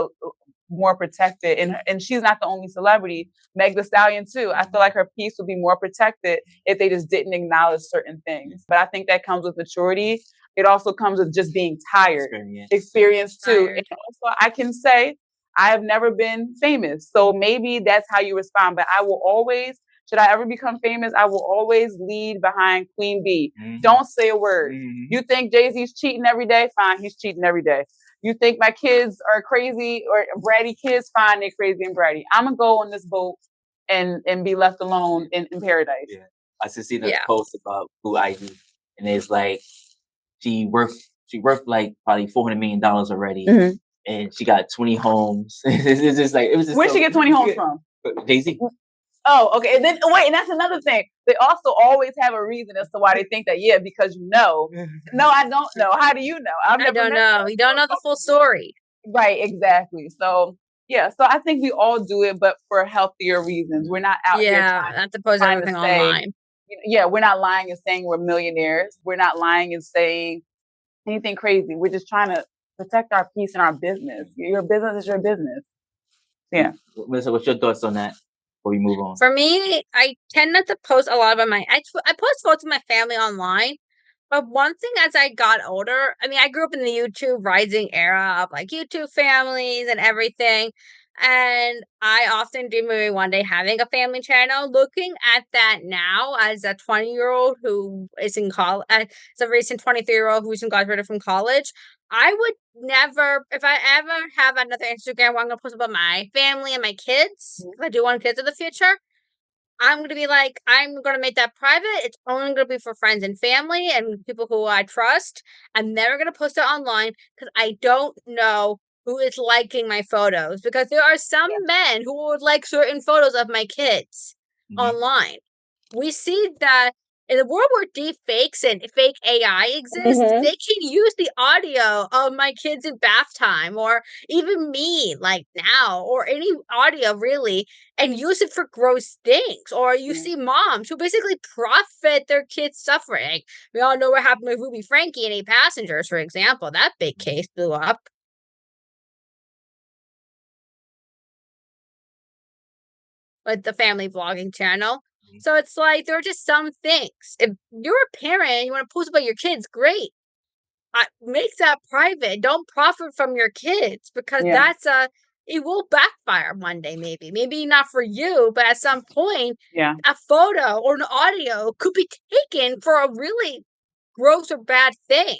more protected. And she's not the only celebrity. Meg Thee Stallion too. I feel like her peace would be more protected if they just didn't acknowledge certain things. But I think that comes with maturity. It also comes with just being tired. Experience too. And also I can say I have never been famous. So maybe that's how you respond. But I will always, should I ever become famous, I will always lead behind Queen B. Don't say a word. You think Jay-Z's cheating every day? Fine, he's cheating every day. You think my kids are crazy or bratty kids? Fine, they're crazy and bratty. I'm going to go on this boat and be left alone in paradise. Yeah. I just see the post about Blue Ivy, and it's like she worth like probably $400 million already, and she got 20 homes. It's just like, it was just where'd she get 20 homes from? Jay-Z. Oh, okay. And then wait, and that's another thing. They also always have a reason as to why they think that. Yeah, because you know. No, I don't know. How do you know? I don't know. We don't know the full story. Right, exactly. So yeah, so I think we all do it, but for healthier reasons. We're not out here not to post everything online. Yeah, we're not lying and saying we're millionaires. We're not lying and saying anything crazy. We're just trying to protect our peace and our business. Your business is your business. Yeah. Melissa, what's your thoughts on that before we move on? For me, I tend not to post a lot of I post photos of my family online. But one thing as I got older, I mean, I grew up in the YouTube rising era of like YouTube families and everything. And I often dream of one day having a family channel. Looking at that now as a 20-year-old who is in college, as a recent 23-year-old who's graduated from college, I would never, if I ever have another Instagram where I'm going to post about my family and my kids, because I do want kids in the future, I'm going to be like, I'm going to make that private. It's only going to be for friends and family and people who I trust. I'm never going to post it online because I don't know who is liking my photos, because there are some men who would like certain photos of my kids online. We see that in the world where deep fakes and fake AI exist, they can use the audio of my kids in bath time, or even me like now, or any audio really, and use it for gross things. Or you see moms who basically profit their kids' suffering. We all know what happened with Ruby Frankie and 8 Passengers, for example. That big case blew up. With the family vlogging channel. So it's like, there are just some things. If you're a parent and you want to post about your kids, great. Make that private. Don't profit from your kids, because it will backfire one day, maybe. Maybe not for you, but at some point, a photo or an audio could be taken for a really gross or bad thing.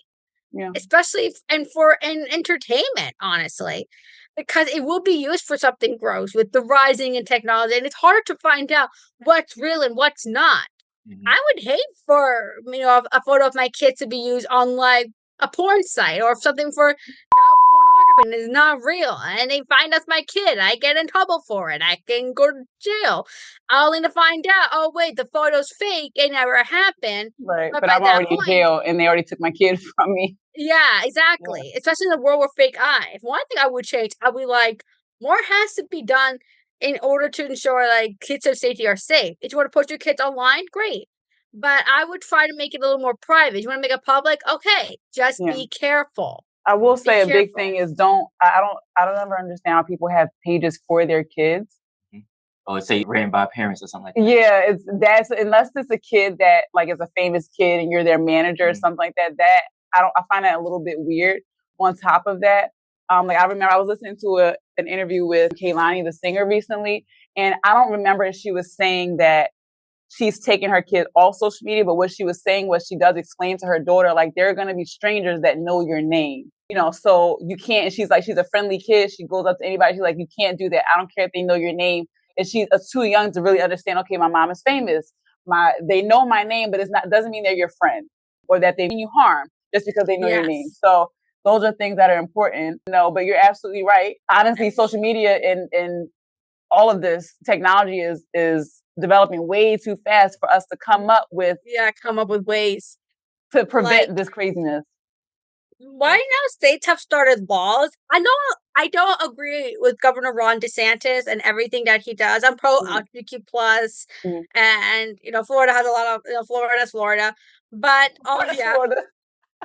Yeah. Especially for entertainment, honestly. Because it will be used for something gross with the rising in technology, and it's hard to find out what's real and what's not. I would hate for a photo of my kids to be used on like a porn site, or something for child pornography and is not real, and they find us my kid. I get in trouble for it. I can go to jail. I'll only to find out, oh wait, the photo's fake. It never happened. Right, but I'm already in jail, and they already took my kid from me. Yeah, exactly. Yeah. Especially in the world with fake eyes. One thing I would change, I would like, more has to be done in order to ensure like kids' safety are safe. If you want to post your kids online, great. But I would try to make it a little more private. You want to make it public? Okay, just be careful. I will say a big thing is I don't ever understand how people have pages for their kids. Or say ran by parents or something like that. Yeah, unless it's a kid that like is a famous kid and you're their manager or something like that. I find that a little bit weird. On top of that, like I remember I was listening to an interview with Kehlani, the singer, recently, and I don't remember if she was saying that she's taking her kid off social media, but what she was saying was she does explain to her daughter, like, there are going to be strangers that know your name, so you can't. And she's like, she's a friendly kid. She goes up to anybody. She's like, you can't do that. I don't care if they know your name. And she's too young to really understand, okay, my mom is famous. They know my name, but doesn't mean they're your friend or that they mean you harm just because they know your name. So those are things that are important. No, but you're absolutely right. Honestly, social media and all of this technology is developing way too fast for us to come up with ways to prevent this craziness. Why now states have started laws? I don't agree with Governor Ron DeSantis and everything that he does. I'm pro LGBTQ plus, and Florida has a lot of Florida's Florida, but Florida.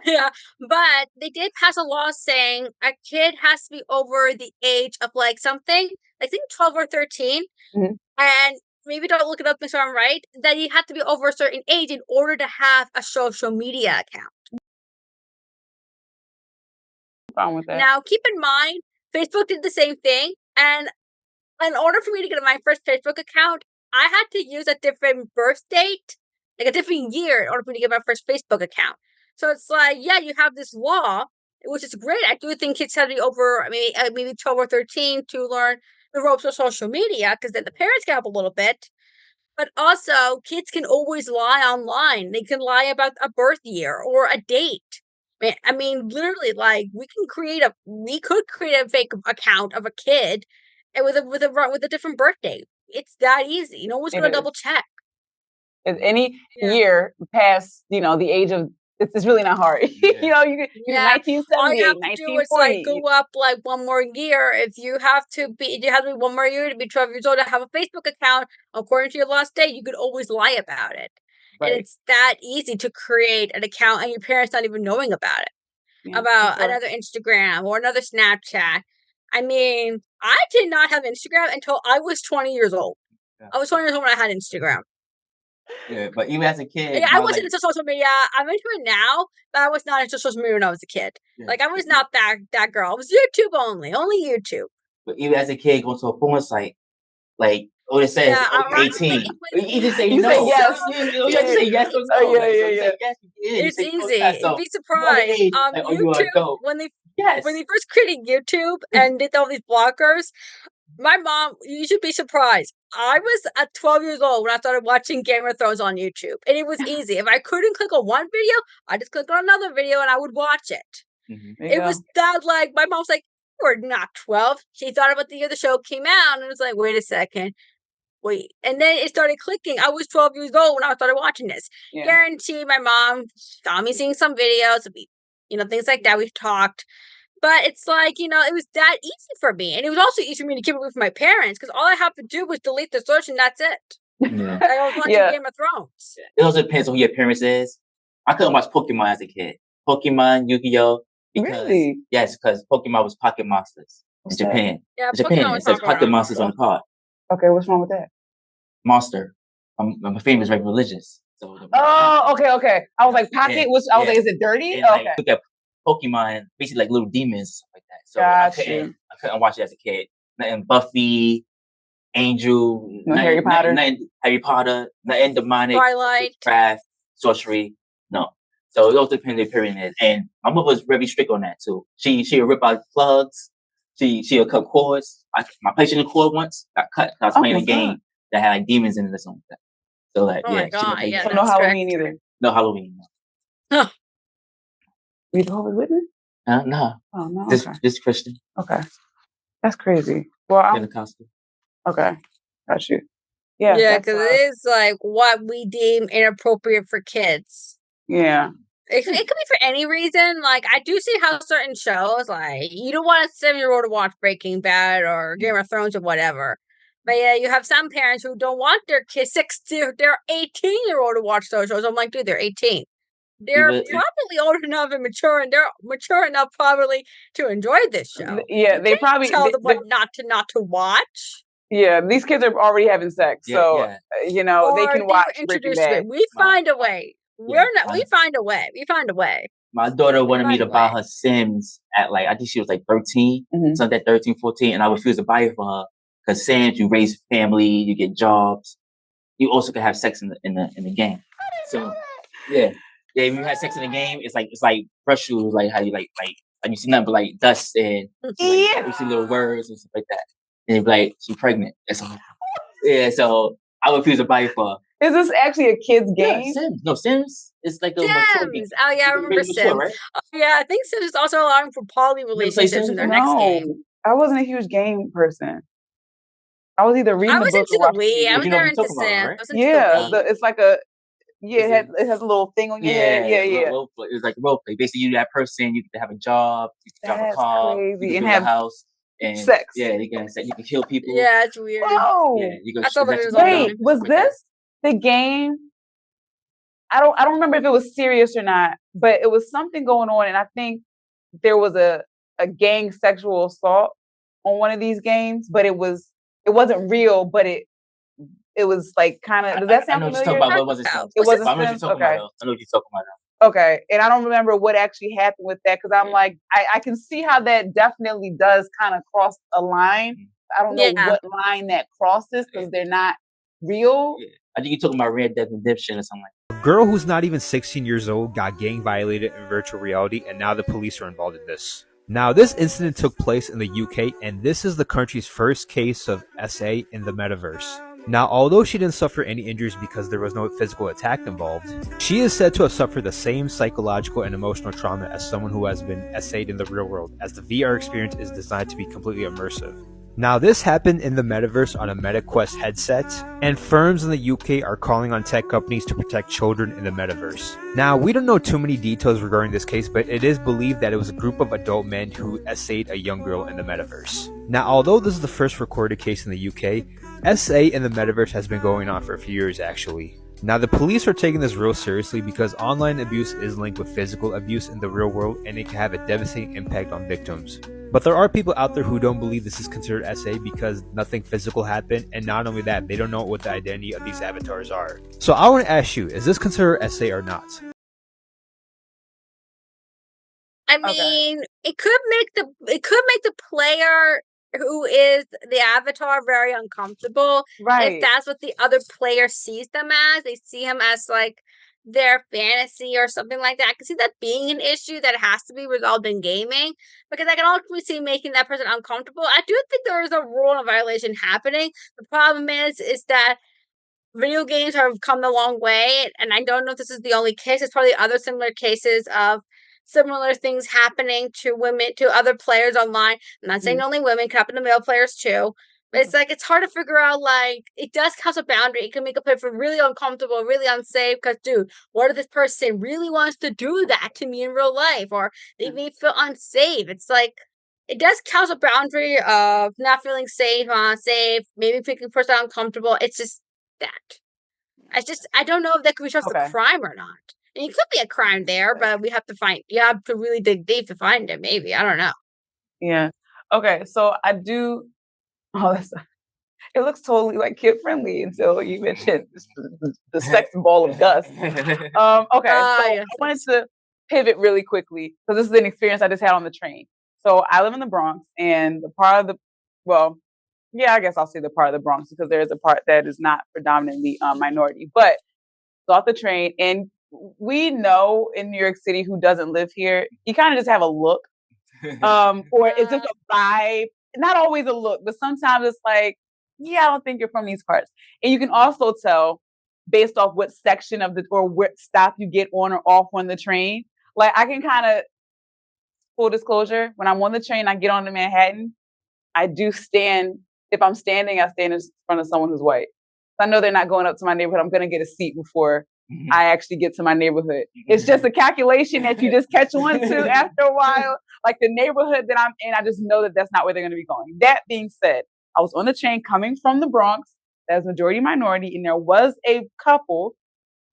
yeah, but they did pass a law saying a kid has to be over the age of like something, I think 12 or 13, and maybe don't look it up, make sure I'm right, that you have to be over a certain age in order to have a social media account. With that. Now, keep in mind, Facebook did the same thing, and in order for me to get my first Facebook account, I had to use a different birth date, like a different year, in order for me to get my first Facebook account. So it's like, yeah, you have this law, which is great. I do think kids have to be over maybe 12 or 13 to learn the ropes of social media, because then the parents can help a little bit. But also, kids can always lie online. They can lie about a birth year or a date. I mean, literally, like we could create a fake account of a kid, and with a different birth date. It's that easy. No one's gonna double check. If any year past, the age of, it's really not hard. You can 1978, all you have to do is like 1940. go up like one more year. If you have to be one more year to be 12 years old to have a Facebook account, according to your last date, you could always lie about it. And it's that easy to create an account and your parents not even knowing about it, about another Instagram or another Snapchat. I mean, I did not have Instagram until I was 20 years old. I was 20 years old when I had Instagram. Yeah, but even as a kid, I wasn't into social media. I'm into it now, but I was not into social media when I was a kid. Like I was not that girl. I was YouTube only YouTube. But even as a kid, going to a porn site, like what it says, 18. You just say no. Say yes. You just say yes or no. It's easy. You'd be surprised. YouTube, when they first created YouTube and did all these blockers, my mom, you should be surprised. I was at 12 years old when I started watching Game of Thrones on YouTube. And it was easy. If I couldn't click on one video, I just clicked on another video and I would watch it. It was that, like, my mom was like, "We're not 12. She thought about the year the show came out and it was like, wait a second. Wait. And then it started clicking. I was 12 years old when I started watching this. Guarantee my mom saw me seeing some videos, things like that. We've talked. But it's like, it was that easy for me. And it was also easy for me to keep it with my parents because all I have to do was delete the search and that's it. Yeah. I was watching Game of Thrones. It also depends on who your parents is. I couldn't watch Pokemon as a kid. Pokemon, Yu-Gi-Oh! Because Pokemon was Pocket Monsters in Japan. Yeah, Japan, it says Pocket Monsters on the card. Okay, what's wrong with that? Monster. My family is very religious. So okay. I was like, Pocket? I was like, is it dirty? And, okay. Look at Pokemon, basically like little demons and stuff like that. So I couldn't watch it as a kid. Nothing Buffy, Angel, Harry Potter, nothing demonic, Twilight, craft, sorcery. No. So it all depends on the period is. And my mother was very strict on that too. She'll rip out plugs. She'll cut cords. My PlayStation cord once got cut because I was playing a game that had like demons in it or something like that. So like, my God, so no Halloween either. No Halloween. No. You Jehovah's Witness? No. Oh no. Just Christian. Okay. That's crazy. Well, Pentecostal. Okay. Got you. Yeah, because it is like what we deem inappropriate for kids. Yeah. It could be for any reason. Like, I do see how certain shows, like, you don't want a 7-year-old to watch Breaking Bad or Game of Thrones or whatever. But yeah, you have some parents who don't want their kids, their 18-year-old to watch those shows. I'm like, dude, they're 18. They're probably old enough and mature, and they're mature enough probably to enjoy this show. Yeah, they probably tell them what not to watch. Yeah, these kids are already having sex, so they can watch Breaking Bad. We find a way. We find a way. We find a way. My daughter wanted me to buy her Sims at I think she was like 13, something like 13, 14, and I refused to buy it for her because Sims, you raise family, you get jobs, you also can have sex in the game. So if you have sex in the game, it's like brush shoes, like how you like you see nothing but like dust and you see little words and stuff like that. And you're like, she's pregnant. So I refuse to buy it for her. Is this actually a kid's game? Sims. No, Sims. It's like a Sims. Oh yeah, I remember Sims. Right? Yeah, I think Sims is also allowing for poly relationships in their next game. I wasn't a huge game person. I was either reading I the was book into or the watching Wii. the I But was you know video. what never I'm into talking about, Sims. right? I was into the Yeah, Wii. it's like a Is it has a little thing on your head. Yeah. role play. It was like role play. Basically, you that person, you can have a job, you can drive a That's car, you crazy. can And build a have house, and sex. you can kill people. Yeah, it's weird. Yeah, Whoa. you go I thought that let it your was guard all Wait, up fun. and was stuff like that. this the game? I don't remember if it was serious or not, but it was something going on, and I think there was a gang sexual assault on one of these games, but it wasn't real, but it was like kind of. Does that I sound know what you're talking familiar? about, but it wasn't Sims. It Was wasn't But I know what you're Sims. talking Okay. about, though. I know what you're talking about. Okay. And I don't remember what actually happened with that because I'm Yeah. like, I can see how that definitely does kind of cross a line. I don't know Yeah. what line that crosses because they're not real. Yeah. I think you're talking about Red Dead Redemption or something like A girl who's not even 16 years old got gang violated in virtual reality, and now the police are involved in this. Now, this incident took place in the UK, and this is the country's first case of SA in the metaverse. Now, although she didn't suffer any injuries because there was no physical attack involved, she is said to have suffered the same psychological and emotional trauma as someone who has been SA'd in the real world, as the VR experience is designed to be completely immersive. Now, this happened in the metaverse on a MetaQuest headset, and firms in the UK are calling on tech companies to protect children in the metaverse. Now, we don't know too many details regarding this case, but it is believed that it was a group of adult men who essayed a young girl in the metaverse. Now, although this is the first recorded case in the UK, SA in the metaverse has been going on for a few years actually. Now, the police are taking this real seriously because online abuse is linked with physical abuse in the real world, and it can have a devastating impact on victims. But there are people out there who don't believe this is considered SA because nothing physical happened, and not only that, they don't know what the identity of these avatars are. So I want to ask you, is this considered SA or not? I mean, it could make the player who is the avatar very uncomfortable if that's what the other player sees them as. They see him as like their fantasy or something like that. I can see that being an issue that has to be resolved in gaming because I can ultimately see making that person uncomfortable. I do think there is a rule and violation happening. The problem is that video games have come a long way, and I don't know if this is the only case. There's probably other similar cases of similar things happening to women, to other players online. I'm not saying only women, it can happen to male players too. But it's like, it's hard to figure out, like, it does cross a boundary. It can make a player feel really uncomfortable, really unsafe, because, dude, what if this person really wants to do that to me in real life? Or they may feel unsafe. It's like, it does cross a boundary of not feeling safe, unsafe, maybe making a person uncomfortable. It's just that. I don't know if that could be just a crime or not. And it could be a crime there, but you have to really dig deep to find it, maybe. I don't know. Yeah. Okay. So I do. Oh, it looks totally like kid friendly until you mentioned the sex ball of dust. Okay. So I wanted to pivot really quickly because this is an experience I just had on the train. So I live in the Bronx, and the part of the, well, yeah, I guess I'll say the part of the Bronx because there is a part that is not predominantly minority. But so off the train, and we know in New York City who doesn't live here, you kind of just have a look, or it's just a vibe. Not always a look, but sometimes it's like, yeah, I don't think you're from these parts. And you can also tell based off what section of the or what stop you get on or off on the train. Like I can kind of full disclosure, when I'm on the train, I get on to Manhattan. I do stand. If I'm standing, I stand in front of someone who's white. I know they're not going up to my neighborhood. I'm going to get a seat before I actually get to my neighborhood. It's just a calculation that you just catch on to after a while. Like the neighborhood that I'm in, I just know that that's not where they're going to be going. That being said, I was on the train coming from the Bronx. That's majority minority, and there was a couple.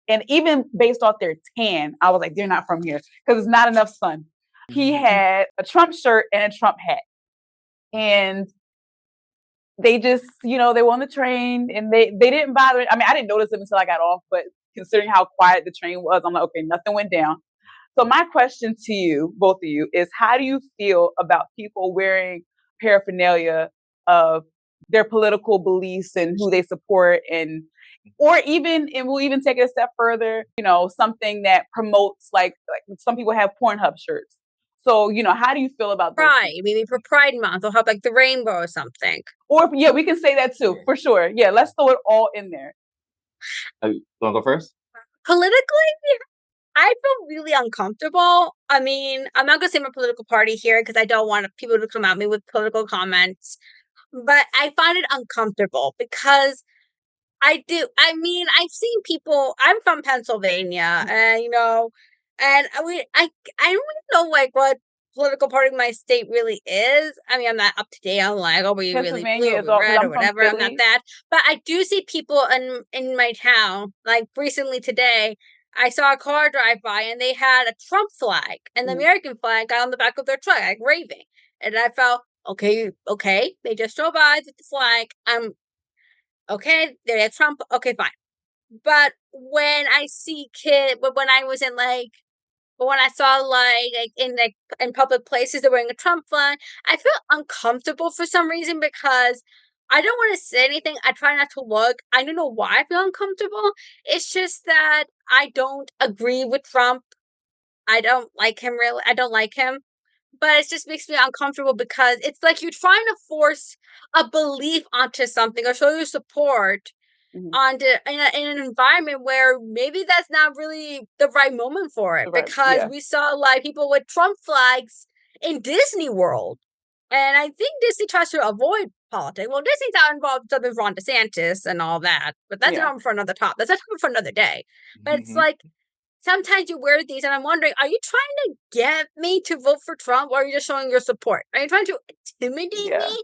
And even based off their tan, I was like, they're not from here because it's not enough sun. He had a Trump shirt and a Trump hat. And they just, they were on the train and they didn't bother. I mean, I didn't notice them until I got off, but considering how quiet the train was, I'm like, okay, nothing went down. So my question to you, both of you, is how do you feel about people wearing paraphernalia of their political beliefs and who they support and we'll even take it a step further, something that promotes like some people have Pornhub shirts. So, how do you feel about those? Pride, maybe for Pride Month, or have like the rainbow or something. Or yeah, we can say that too, for sure. Yeah, let's throw it all in there. You want to go first? Politically, I feel really uncomfortable. I mean, I'm not going to say my political party here because I don't want people to come at me with political comments. but I find it uncomfortable because I do. I mean, I've seen people. I'm from Pennsylvania, and I don't really know like what political party my state really is. I mean, I'm not up to date on like, oh, were you really blue Pennsylvania or is all, because red or I'm from whatever. I'm not Philly. that, but I do see people in my town. Like recently today, I saw a car drive by, and they had a Trump flag and the Mhm. American flag on the back of their truck, like waving, and I felt. Okay, okay. They just drove by with the flag. I'm okay. They had Trump. Okay, fine. But when I see but when I was in like, but when I saw like in public places they're wearing a Trump flag, I feel uncomfortable for some reason because I don't want to say anything. I try not to look. I don't know why I feel uncomfortable. It's just that I don't agree with Trump. I don't like him really. I don't like him. But it just makes me uncomfortable because it's like you're trying to force a belief onto something or show your support Mhm. onto in an environment where maybe that's not really the right moment for it, Right. because Yeah. we saw like people with Trump flags in Disney World. And I think Disney tries to avoid politics. Well, Disney's not involved with Ron DeSantis and all that, but that's a Yeah. topic for another top. That's a topic for another day. But it's Mhm. like sometimes you wear these, and I'm wondering, are you trying to get me to vote for Trump, or are you just showing your support? Are you trying to intimidate Yeah. me?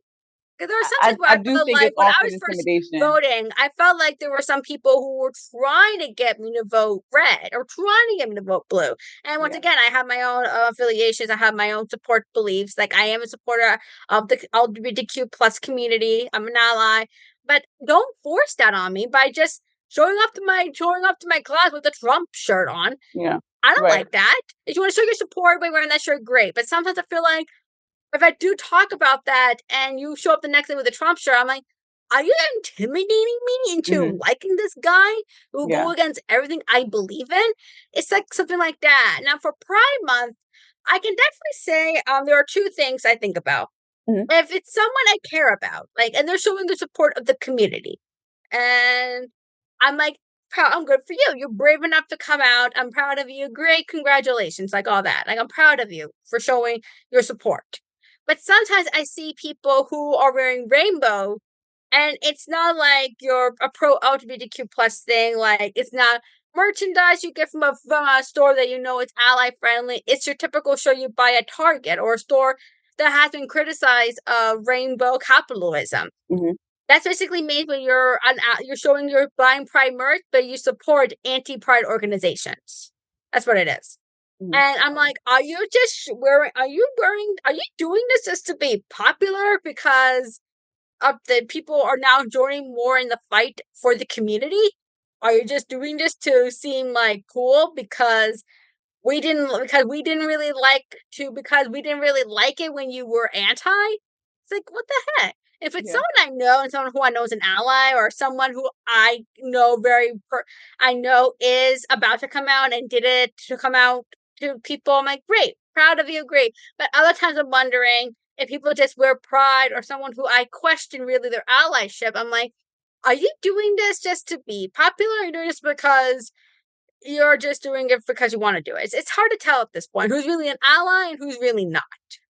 Because there were some I, times where I I do felt think like it's when I also was an first intimidation. voting, I felt like there were some people who were trying to get me to vote red or trying to get me to vote blue. And once Yeah. again, I have my own affiliations. I have my own support beliefs. Like I am a supporter of the LGBTQ plus community. I'm an ally, but don't force that on me by just showing up to my class with a Trump shirt on. Yeah. I don't Right. like that. If you want to show your support by wearing that shirt, great. But sometimes I feel like if I do talk about that and you show up the next day with a Trump shirt, I'm like, are you intimidating me into Mhm. liking this guy who will Yeah. go against everything I believe in? It's like something like that. Now, for Pride Month, I can definitely say there are two things I think about. Mhm. If it's someone I care about, like, and they're showing the support of the community, and I'm like, proud. I'm good for you. You're brave enough to come out. I'm proud of you. Great, congratulations, like all that. Like I'm proud of you for showing your support. But sometimes I see people who are wearing rainbow, and it's not like you're a pro LGBTQ plus thing. Like it's not merchandise you get from a store that you know it's ally friendly. It's your typical shirt you buy at Target or a store that has been criticized of rainbow capitalism. Mhm. That's basically made when you're showing you're buying Pride merch, but you support anti-Pride organizations. That's what it is. Mhm. And I'm like, are you doing this just to be popular because of the people are now joining more in the fight for the community? Are you just doing this to seem like cool because we didn't really like it when you were anti? It's like, what the heck? If it's Yeah. someone I know and someone who I know is an ally or someone who I know is about to come out and did it to come out to people, I'm like, great, proud of you, great. But other times I'm wondering if people just wear pride or someone who I question really their allyship. I'm like, are you doing this just to be popular, or are you doing this because you're just doing it because you want to do it? It's hard to tell at this point who's really an ally and who's really not.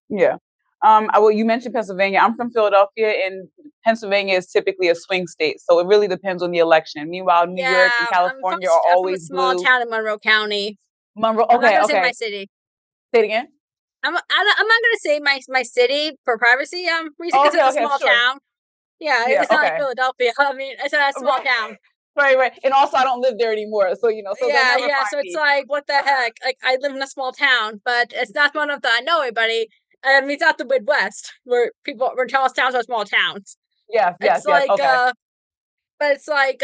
Yeah. Well, you mentioned Pennsylvania. I'm from Philadelphia, and Pennsylvania is typically a swing state, so it really depends on the election. Meanwhile, New York and Yeah, California are I'm from a always small blue. town in Monroe County. Monroe. I'm not Okay. gonna say my Okay. city. Say it again. I'm not gonna say my city for privacy reason Oh, because okay. it's a Okay. small Sure. town. Yeah, Yeah. it's not like Okay. Philadelphia. I mean, it's a small Right. town. Right. Right. And also, I don't live there anymore, so so they'll Yeah, never yeah. find So it's me. like, what the heck? Like, I live in a small town, but it's not one of the I know everybody. I mean, it's not the Midwest where towns are small towns. Yes. Yes. It's Yes. like, Okay. but it's like,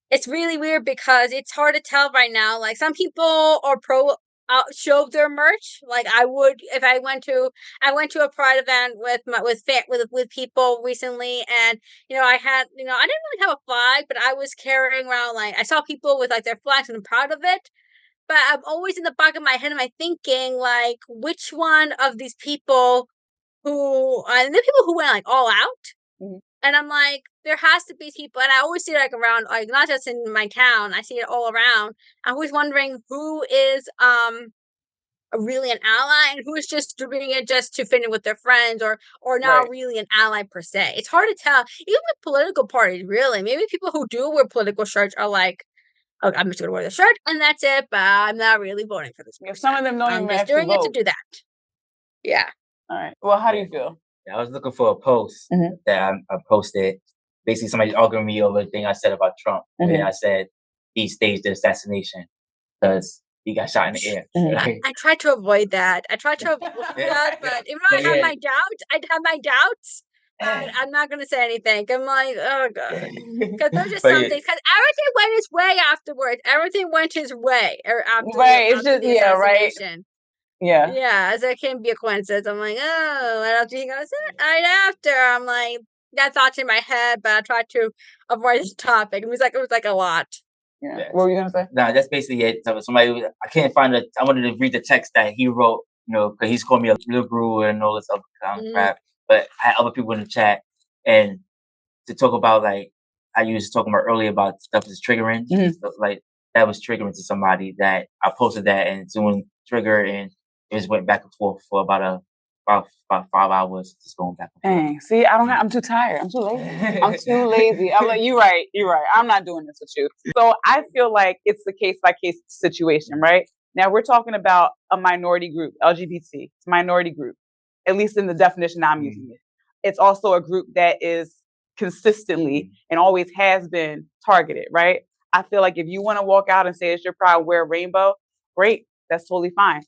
it's really weird because it's hard to tell right now. Like some people are pro show their merch. Like I would if I went to a pride event with people recently, and I didn't really have a flag, but I was carrying around like I saw people with like their flags and I'm proud of it. But I'm always in the back of my head, am I thinking like which one of these people who and the people who went like all out, Mhm. and I'm like, there has to be people, and I always see it like around, like not just in my town, I see it all around. I'm always wondering who is really an ally and who's just doing it just to fit in with their friends or not Right. really an ally per se. It's hard to tell, even with political parties. Really, maybe people who do wear political shirts are like, "Oh, I'm just gonna wear the shirt and that's it, but I'm not really voting for this Yeah, person. some of them don't I'm even just actually doing it to vote. do that." Yeah. All right. Well, how do Yeah. you feel? I was looking for a post Mhm. that I posted. Basically, somebody arguing me over the thing I said about Trump. Mhm. And I said he staged the assassination because he got shot in the air. Mhm. I tried to avoid that. I tried to avoid that, but even though I have my doubts, I'd have my doubts. But I'm not gonna say anything. I'm like, oh god, because there's just But some yeah, things. Because everything went his way afterwards. Everything went his way Right. It's after just the yeah. Right. assassination. Yeah. Yeah, so it can't be a coincidence. I'm like, oh, and after he goes, right after, I'm like, that thought's in my head, but I tried to avoid this topic. It was like a lot. Yeah. Yes. What were you gonna say? Nah, that's basically it. So I can't find it. I wanted to read the text that he wrote, because he's called me a liberal and all this other kind of Mhm. crap. But I had other people in the chat and to talk about like I used to talking about earlier about stuff that's triggering. Mhm. So, like that was triggering to somebody that I posted that and someone triggered and it just went back and forth for about 5 hours, just going back and forth. Dang. See, I don't have, I'm too tired. I'm too lazy. I'm too lazy. I'm like, you're right. You're right. I'm not doing this with you. So I feel like it's a case by case situation, right? Now we're talking about a minority group, LGBT. It's a minority group, at least in the definition I'm using it. It's also a group that is consistently and always has been targeted, right? I feel like if you want to walk out and say it's your pride, wear a rainbow, great. That's totally fine.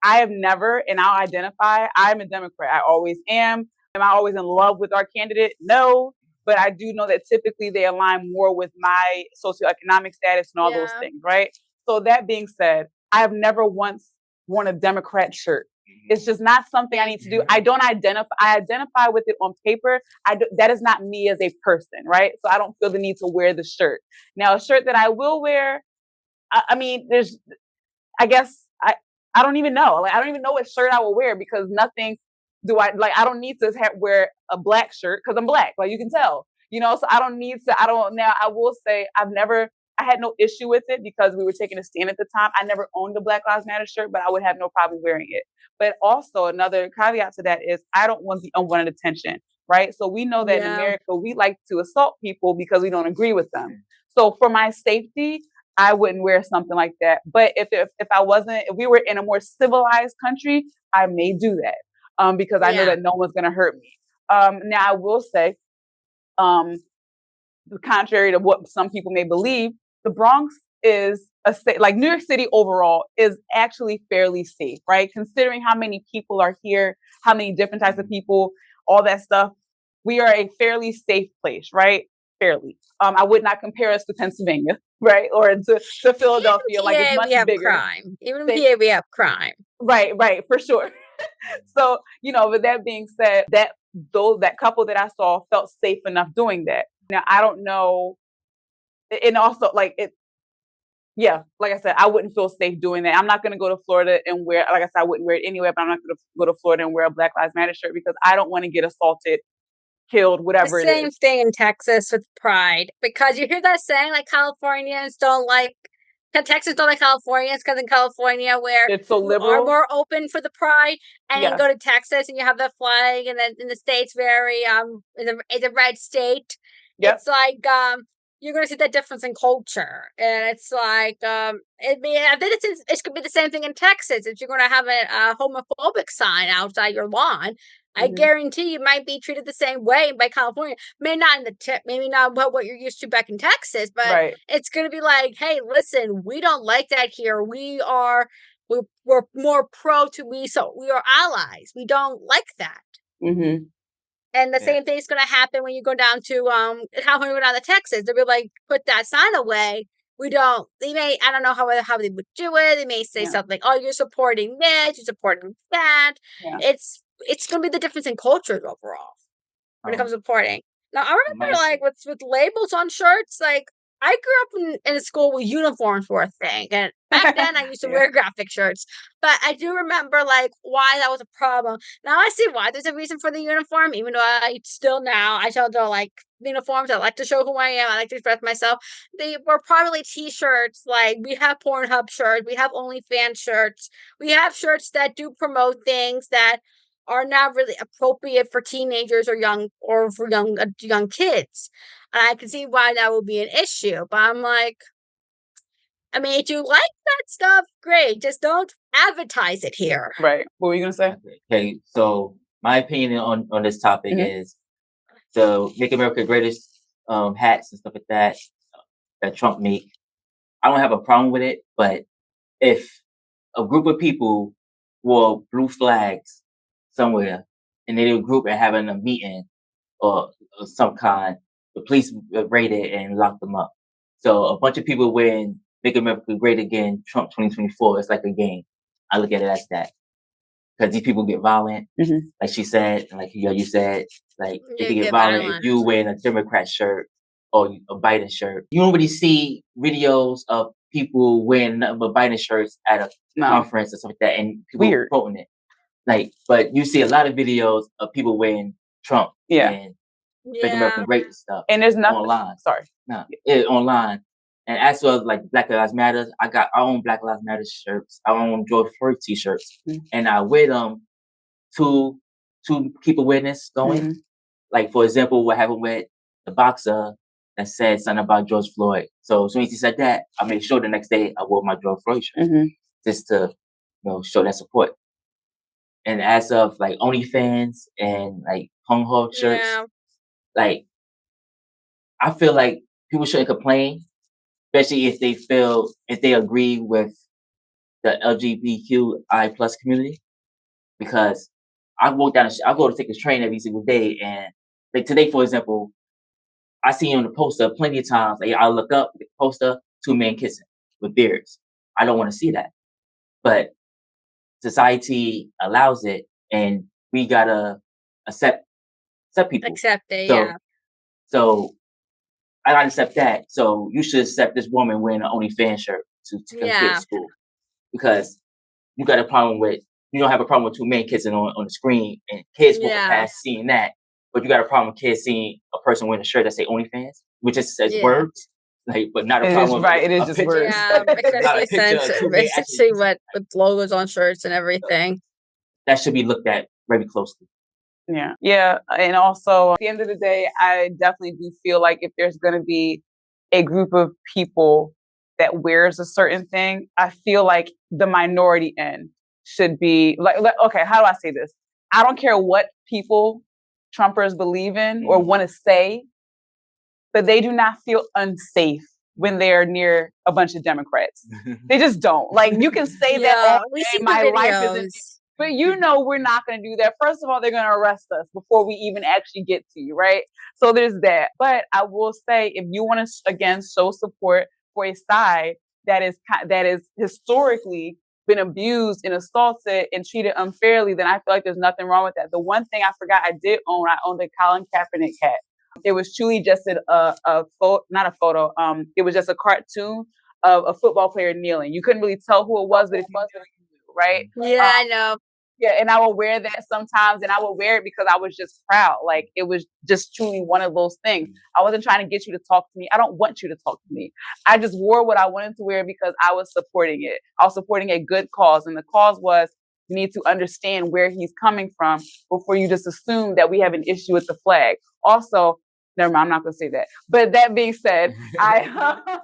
I have never, and I'll identify, I'm a Democrat. I always am. Am I always in love with our candidate? No. But I do know that typically they align more with my socioeconomic status and all those Yeah. things, right? So that being said, I have never once worn a Democrat shirt. It's just not something I need to do. I don't identify. I identify with it on paper. That is not me as a person, right? So I don't feel the need to wear the shirt. Now, a shirt that I will wear, I mean, I guess I don't even know. Like I don't even know what shirt I will wear because nothing do I like. I don't need to wear a black shirt because I'm black. Like you can tell, So I don't need to. I don't now. I will say I've never. I had no issue with it because we were taking a stand at the time. I never owned a Black Lives Matter shirt, but I would have no problem wearing it. But also another caveat to that is I don't want the unwanted attention, right? So we know that in America we like to assault people because we don't agree with them. So for my safety, I wouldn't wear something like that. But if we were in a more civilized country, I may do that because I know that no one's going to hurt me. Now I will say, contrary to what some people may believe, the Bronx is a state, like New York City overall is actually fairly safe, right? Considering how many people are here, how many different types of people, all that stuff. We are a fairly safe place, right? Fairly. I would not compare us to Pennsylvania, right? Or to Philadelphia, like it's much we have bigger. crime. Even here we have crime. Right, for sure. So, with that being said, that couple that I saw felt safe enough doing that. Now I don't know, and also like I said, I wouldn't feel safe doing that. I'm not going to go to Florida and wear, like I said, I wouldn't wear it anyway, but I'm not going to go to Florida and wear a Black Lives Matter shirt because I don't want to get assaulted, killed, whatever it is. The same thing in Texas with pride, because you hear that saying like Californians don't like, Texas don't like Californians because in California where it's so liberal, are more open for the pride, and then you go to Texas and you have the flag, and then in the states very it's a red state. Yep. It's like you're going to see that difference in culture, and it's like I think it could be the same thing in Texas. If you're going to have a homophobic sign outside your lawn, I guarantee you might be treated the same way by California. Maybe not in the tip, maybe not what you're used to back in Texas, but it's going to be like, hey, listen, we don't like that here. We're more pro to so we are allies. We don't like that. Mm-hmm. And the same thing is going to happen when you go down to California, go down to Texas. They'll be like, put that sign away. We don't. They may. I don't know how they would do it. They may say something. Oh, you're supporting this. You're supporting that. Yeah. It's going to be the difference in cultures overall when it comes to supporting. Now, I remember like with labels on shirts. Like I grew up in a school where uniforms were a thing, and back then I used to wear graphic shirts. But I do remember like why that was a problem. Now I see why there's a reason for the uniform, even though I still don't like uniforms. I like to show who I am. I like to express myself. They were probably t-shirts. Like, we have Pornhub shirts, we have OnlyFans shirts, we have shirts that do promote things that are not really appropriate for teenagers or for young kids. And I can see why that would be an issue. But I'm like, I mean, if you like that stuff, great. Just don't advertise it here. Right. What were you gonna say? Okay, so my opinion on this topic is the Make America Greatest hats and stuff like that Trump make. I don't have a problem with it, but if a group of people wore blue flags somewhere and they were a group and having a meeting or some kind, the police raided and locked them up. So a bunch of people wearing Make America Great Again, Trump 2024, it's like a game. I look at it as that. Because these people get violent, like she said, and like you said, like they can get violent if you wearing a Democrat shirt or a Biden shirt. You don't really see videos of people wearing nothing but Biden shirts at a conference or something like that, and people quoting it. Like, but you see a lot of videos of people wearing Trump and Make America Great and stuff. And there's nothing online. Online. And as well as like Black Lives Matter, I own Black Lives Matter shirts. I own George Floyd t-shirts, and I wear them to keep awareness going. Like, for example, what happened with the boxer that said something about George Floyd. So as soon as he said that, I made sure the next day I wore my George Floyd shirt just to show that support. And as of like OnlyFans and like Hung Ho shirts, like I feel like people shouldn't complain, especially if they agree with the LGBTQI plus community, because I go to take a train every single day, and like today, for example, I see on the poster plenty of times. Like, I look up the poster, 2 men kissing with beards. I don't want to see that, but society allows it, and we gotta accept people. Accept it, So I gotta accept that. So you should accept this woman wearing an OnlyFans shirt to come to school, because you got a problem with, you don't have a problem with 2 men kissing on the screen, and kids walk past seeing that, but you got a problem with kids seeing a person wearing a shirt that say OnlyFans, which just says words, like, but not a problem. It is just words. Especially with logos on shirts and everything. That should be looked at very closely. Yeah. And also, at the end of the day, I definitely do feel like if there's going to be a group of people that wears a certain thing, I feel like the minority end should be like, okay, how do I say this? I don't care what people Trumpers believe in or want to say, but they do not feel unsafe when they're near a bunch of Democrats. They just don't. Like, you can say that all day, my life isn't. But we're not going to do that. First of all, they're going to arrest us before we even actually get to you, right? So there's that. But I will say, if you want to, again, show support for a side that is historically been abused and assaulted and treated unfairly, then I feel like there's nothing wrong with that. The one thing I forgot I owned a Colin Kaepernick hat. It was truly just not a photo. It was just a cartoon of a football player kneeling. You couldn't really tell who it was, but it was, right? Yeah, I know. Yeah, and I will wear that sometimes, and I will wear it because I was just proud. Like, it was just truly one of those things. I wasn't trying to get you to talk to me. I don't want you to talk to me. I just wore what I wanted to wear because I was supporting it. I was supporting a good cause, and the cause was you need to understand where he's coming from before you just assume that we have an issue with the flag. Also, never mind, I'm not going to say that. But that being said, my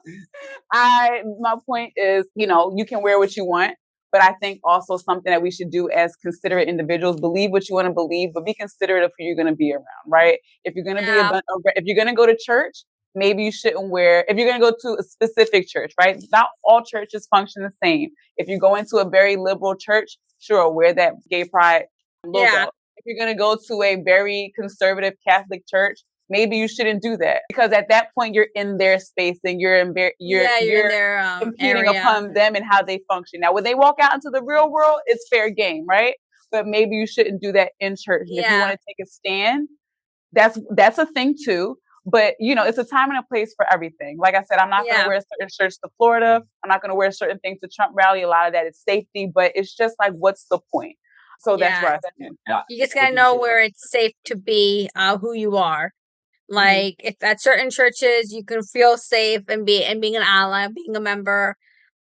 point is, you can wear what you want. But I think also something that we should do as considerate individuals, believe what you want to believe, but be considerate of who you're going to be around, right? If you're going to if you're going to go to church, maybe you shouldn't wear, if you're going to go to a specific church, right? Not all churches function the same. If you go into a very liberal church, sure, wear that gay pride logo. Yeah. If you're going to go to a very conservative Catholic church, maybe you shouldn't do that, because at that point you're in their space and you're in their competing upon them and how they function. Now, when they walk out into the real world, it's fair game, right? But maybe you shouldn't do that in church. And if you want to take a stand, that's a thing too. But it's a time and a place for everything. Like I said, I'm not going to wear certain shirts to Florida. I'm not going to wear certain things to Trump rally. A lot of that is safety, but it's just like, what's the point? So that's where I stand. You just gotta know where it's safe to be, who you are. Like if at certain churches you can feel safe and being an ally, being a member,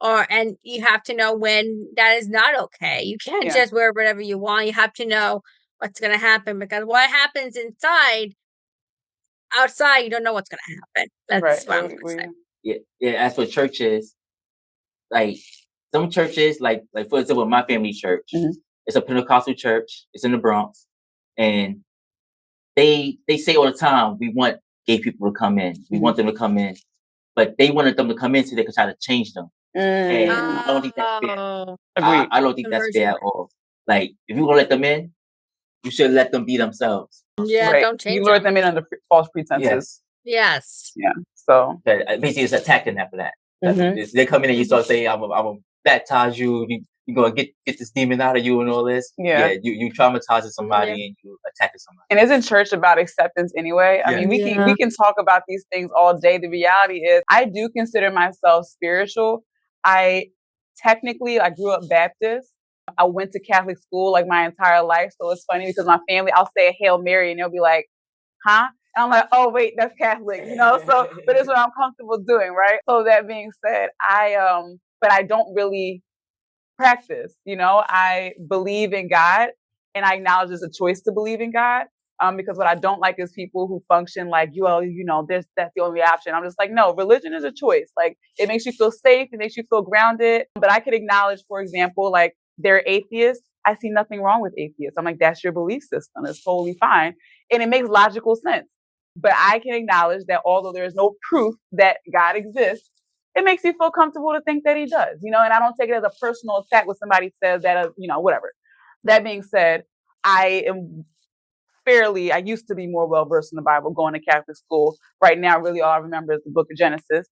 and you have to know when that is not okay. You can't just wear whatever you want. You have to know what's gonna happen, because what happens outside, you don't know what's gonna happen. That's what I'm gonna say. Yeah. As for churches, like some churches, like for example, my family church, it's a Pentecostal church. It's in the Bronx, and they say all the time, we want gay people to come in. We want them to come in, but they wanted them to come in so they could try to change them. And I don't think that's fair. I don't think that's fair at all. Like if you want to let them in, you should let them be themselves. Yeah, don't change. You lure them in under false pretenses. Yes. Yeah. So basically, it's attacking them for that. They come in and you start saying, "I'm gonna baptize you. You're gonna get this demon out of you and all this." Yeah. You traumatizing somebody and you attacking somebody. And isn't church about acceptance anyway? I mean, we can talk about these things all day. The reality is, I do consider myself spiritual. I grew up Baptist. I went to Catholic school like my entire life. So it's funny because my family, I'll say a Hail Mary and they'll be like, huh? And I'm like, oh, wait, that's Catholic, so, but it's what I'm comfortable doing, right? So that being said, but I don't really practice, I believe in God and I acknowledge it's a choice to believe in God. Because what I don't like is people who function like, that's the only option. I'm just like, no, religion is a choice. Like it makes you feel safe. It makes you feel grounded. But I could acknowledge, for example, like they're atheists. I see nothing wrong with atheists. I'm like, that's your belief system. It's totally fine. And it makes logical sense. But I can acknowledge that although there is no proof that God exists, it makes you feel comfortable to think that he does, and I don't take it as a personal attack when somebody says that, whatever. That being said, I used to be more well-versed in the Bible, going to Catholic school. Right now, really all I remember is the book of Genesis,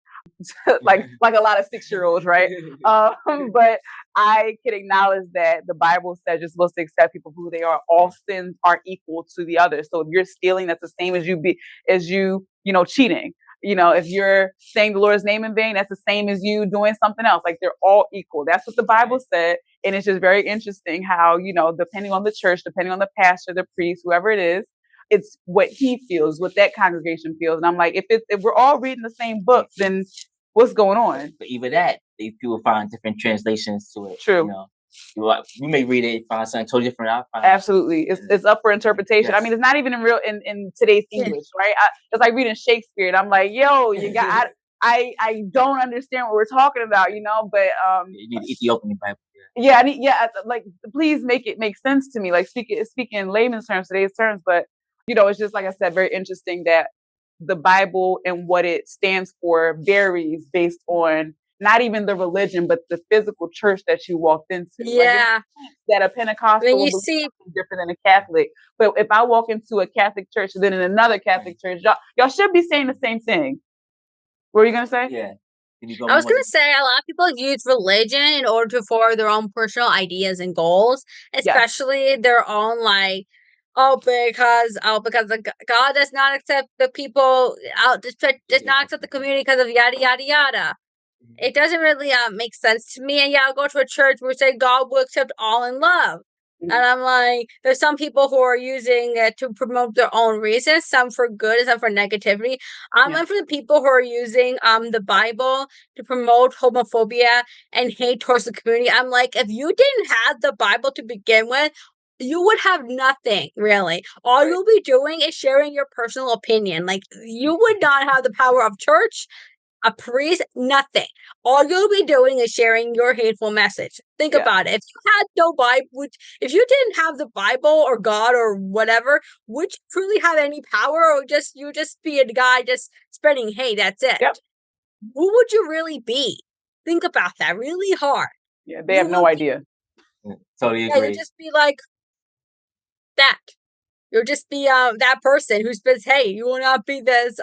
like a lot of 6-year-olds, right? But I can acknowledge that the Bible says you're supposed to accept people who they are. All sins are equal to the other. So if you're stealing, that's the same as you cheating. If you're saying the Lord's name in vain, that's the same as you doing something else. Like they're all equal. That's what the Bible said. And it's just very interesting how, depending on the church, depending on the pastor, the priest, whoever it is, it's what he feels, what that congregation feels. And I'm like, if we're all reading the same book, then what's going on? But even that, people find different translations to it. True. You may read it, find something totally different. Absolutely. It's up for interpretation. Yes. I mean, it's not even in today's English, right? It's like reading Shakespeare. And I'm like, yo, you got, I don't understand what we're talking about, but you need the Ethiopian Bible. Yeah, like please make it make sense to me. Like speaking in layman's terms, today's terms, but it's just like I said, very interesting that the Bible and what it stands for varies based on not even the religion, but the physical church that you walked into. Yeah. Like that a Pentecostal will be different than a Catholic. But if I walk into a Catholic church and then in another Catholic church, y'all should be saying the same thing. What were you going to say? Yeah. I was going to say a lot of people use religion in order to forward their own personal ideas and goals, especially their own because God does not accept the people does not accept the community because of yada yada yada. It doesn't really make sense to me. And I'll go to a church where we say God will accept all in love. And I'm like, there's some people who are using it to promote their own reasons, some for good and some for negativity. I'm for the people who are using the Bible to promote homophobia and hate towards the community. I'm like, if you didn't have the Bible to begin with, you would have nothing, really. All you'll be doing is sharing your personal opinion. Like, you would not have the power of church, a priest, nothing. All you'll be doing is sharing your hateful message. Think about it. If you had no Bible, if you didn't have the Bible or God or whatever, would you truly have any power, or you just be a guy just spreading hate? That's it. Yep. Who would you really be? Think about that really hard. Yeah, they have no idea. Totally agree. You'd just be like that. You'll just be that person who says, "Hey, you will not be this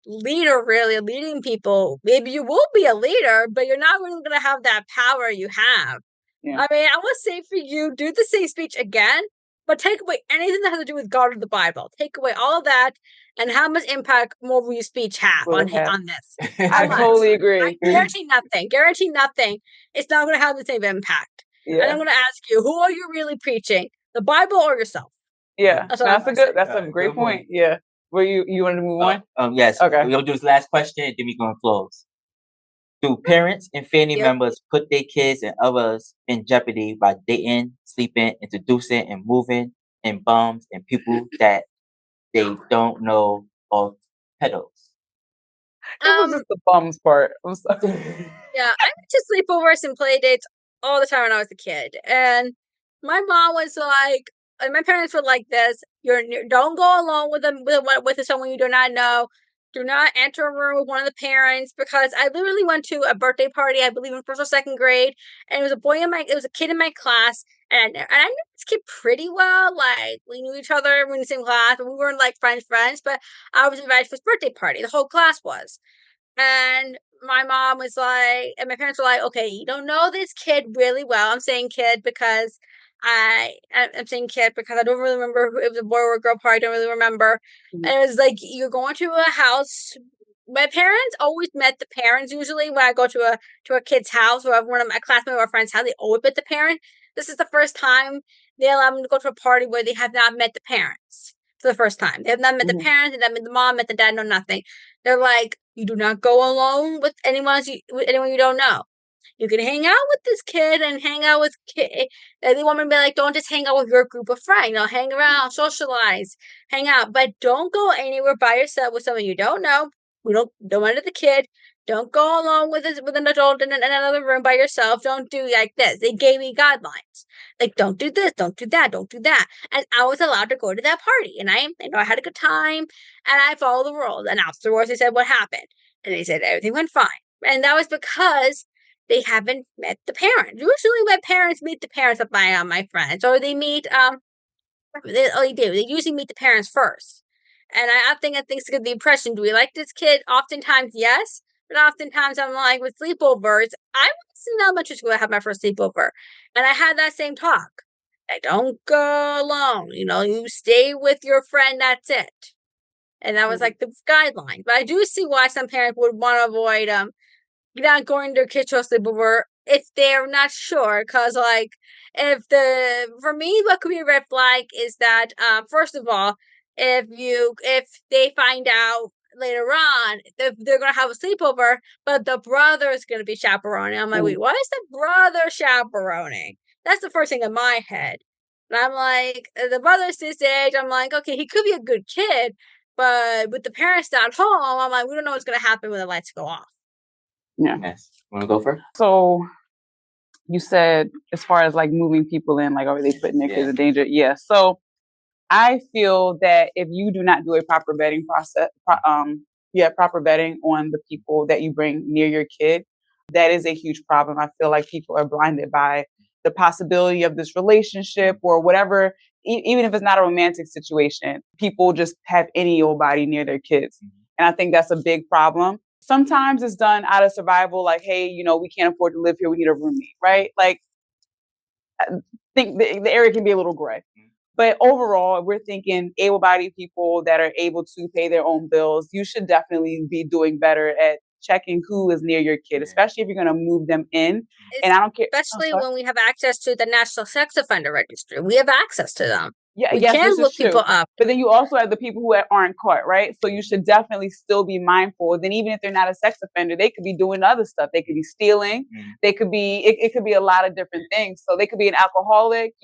leader, really leading people. Maybe you will be a leader, but you're not really going to have that power you have." I mean, I would say for you, do the same speech again, but take away anything that has to do with God or the Bible. Take away all of that, and how much impact more will your speech have on this? I totally agree. I guarantee nothing. Guarantee nothing. It's not going to have the same impact. And I'm going to ask you, who are you really preaching? The Bible or yourself? Yeah, that's a great point. Yeah. Were you wanted to move on? Yes. Okay. We're gonna do this last question, and then we're gonna close. Do parents and family Yep. members put their kids and others in jeopardy by dating, sleeping, introducing, and moving in bums and people that they don't know of pedos? It was just the bums part. I'm sorry. Yeah, I went to sleepovers and play dates all the time when I was a kid, and my mom was like, and my parents were like this: don't go alone with someone you do not know. Do not enter a room with one of the parents, because I literally went to a birthday party, I believe in first or second grade, and it was a kid in my class, and I knew this kid pretty well. Like, we knew each other, we were in the same class, but we weren't like friends, but I was invited for his birthday party. The whole class was. And my mom was like, and my parents were like, okay, you don't know this kid really well. I'm saying kid because I'm saying kid because I don't really remember if it was a boy or a girl part. I don't really remember. Mhm. And it was like, you're going to a house. My parents always met the parents usually when I go to a kid's house or one of my classmates or friends' house. They always met the parent. This is the first time they allow them to go to a party where they have not met the parents for the first time. They have not met the Mhm. parents, they have not met the mom, met the dad, no nothing. They're like, you do not go alone with anyone you don't know. You can hang out with this kid and hang out with kid. They want me to be like, don't just hang out with your group of friends. Hang around, socialize, hang out, but don't go anywhere by yourself with someone you don't know. We don't enter the kid. Don't go alone with an adult in another room by yourself. Don't do like this. They gave me guidelines. Like, don't do this, don't do that, don't do that. And I was allowed to go to that party. And I had a good time and I followed the rules. And afterwards they said what happened. And they said everything went fine. And that was because they haven't met the parents. Usually my parents meet the parents of my friends. Or they meet they usually meet the parents first. And I think it's good the impression. Do we like this kid? Oftentimes, yes. But oftentimes I'm like, with sleepovers, I was in elementary school, I had my first sleepover. And I had that same talk. I don't go alone. You stay with your friend, that's it. And that was like the guideline. But I do see why some parents would want to avoid not going to kids' sleepover if they're not sure. Because like, for me, what could be a red flag is that first of all, if they find out later on they're gonna have a sleepover, but the brother is gonna be chaperoning. I'm like, wait, why is the brother chaperoning? That's the first thing in my head. And I'm like, the brother's this age. I'm like, okay, he could be a good kid, but with the parents not home, I'm like, we don't know what's gonna happen when the lights go off. Yeah. Yes. Want to go first? So you said as far as like moving people in, like, are they putting their kids in danger? Yeah. So I feel that if you do not do a proper vetting process, proper vetting on the people that you bring near your kid, that is a huge problem. I feel like people are blinded by the possibility of this relationship or whatever, even if it's not a romantic situation, people just have any old body near their kids. And I think that's a big problem. Sometimes it's done out of survival, like, hey, we can't afford to live here, we need a roommate, right? Like, I think the area can be a little gray. But overall, we're thinking able-bodied people that are able to pay their own bills, you should definitely be doing better at checking who is near your kid, especially if you're going to move them in. And I don't care. Especially when we have access to the National Sex Offender Registry. We have access to them. Yeah, we yes, can this look is true. people up. But then you also have the people who aren't caught, right? So you should definitely still be mindful. Then even if they're not a sex offender, they could be doing other stuff. They could be stealing. They could be, it could be a lot of different things. So they could be an alcoholic,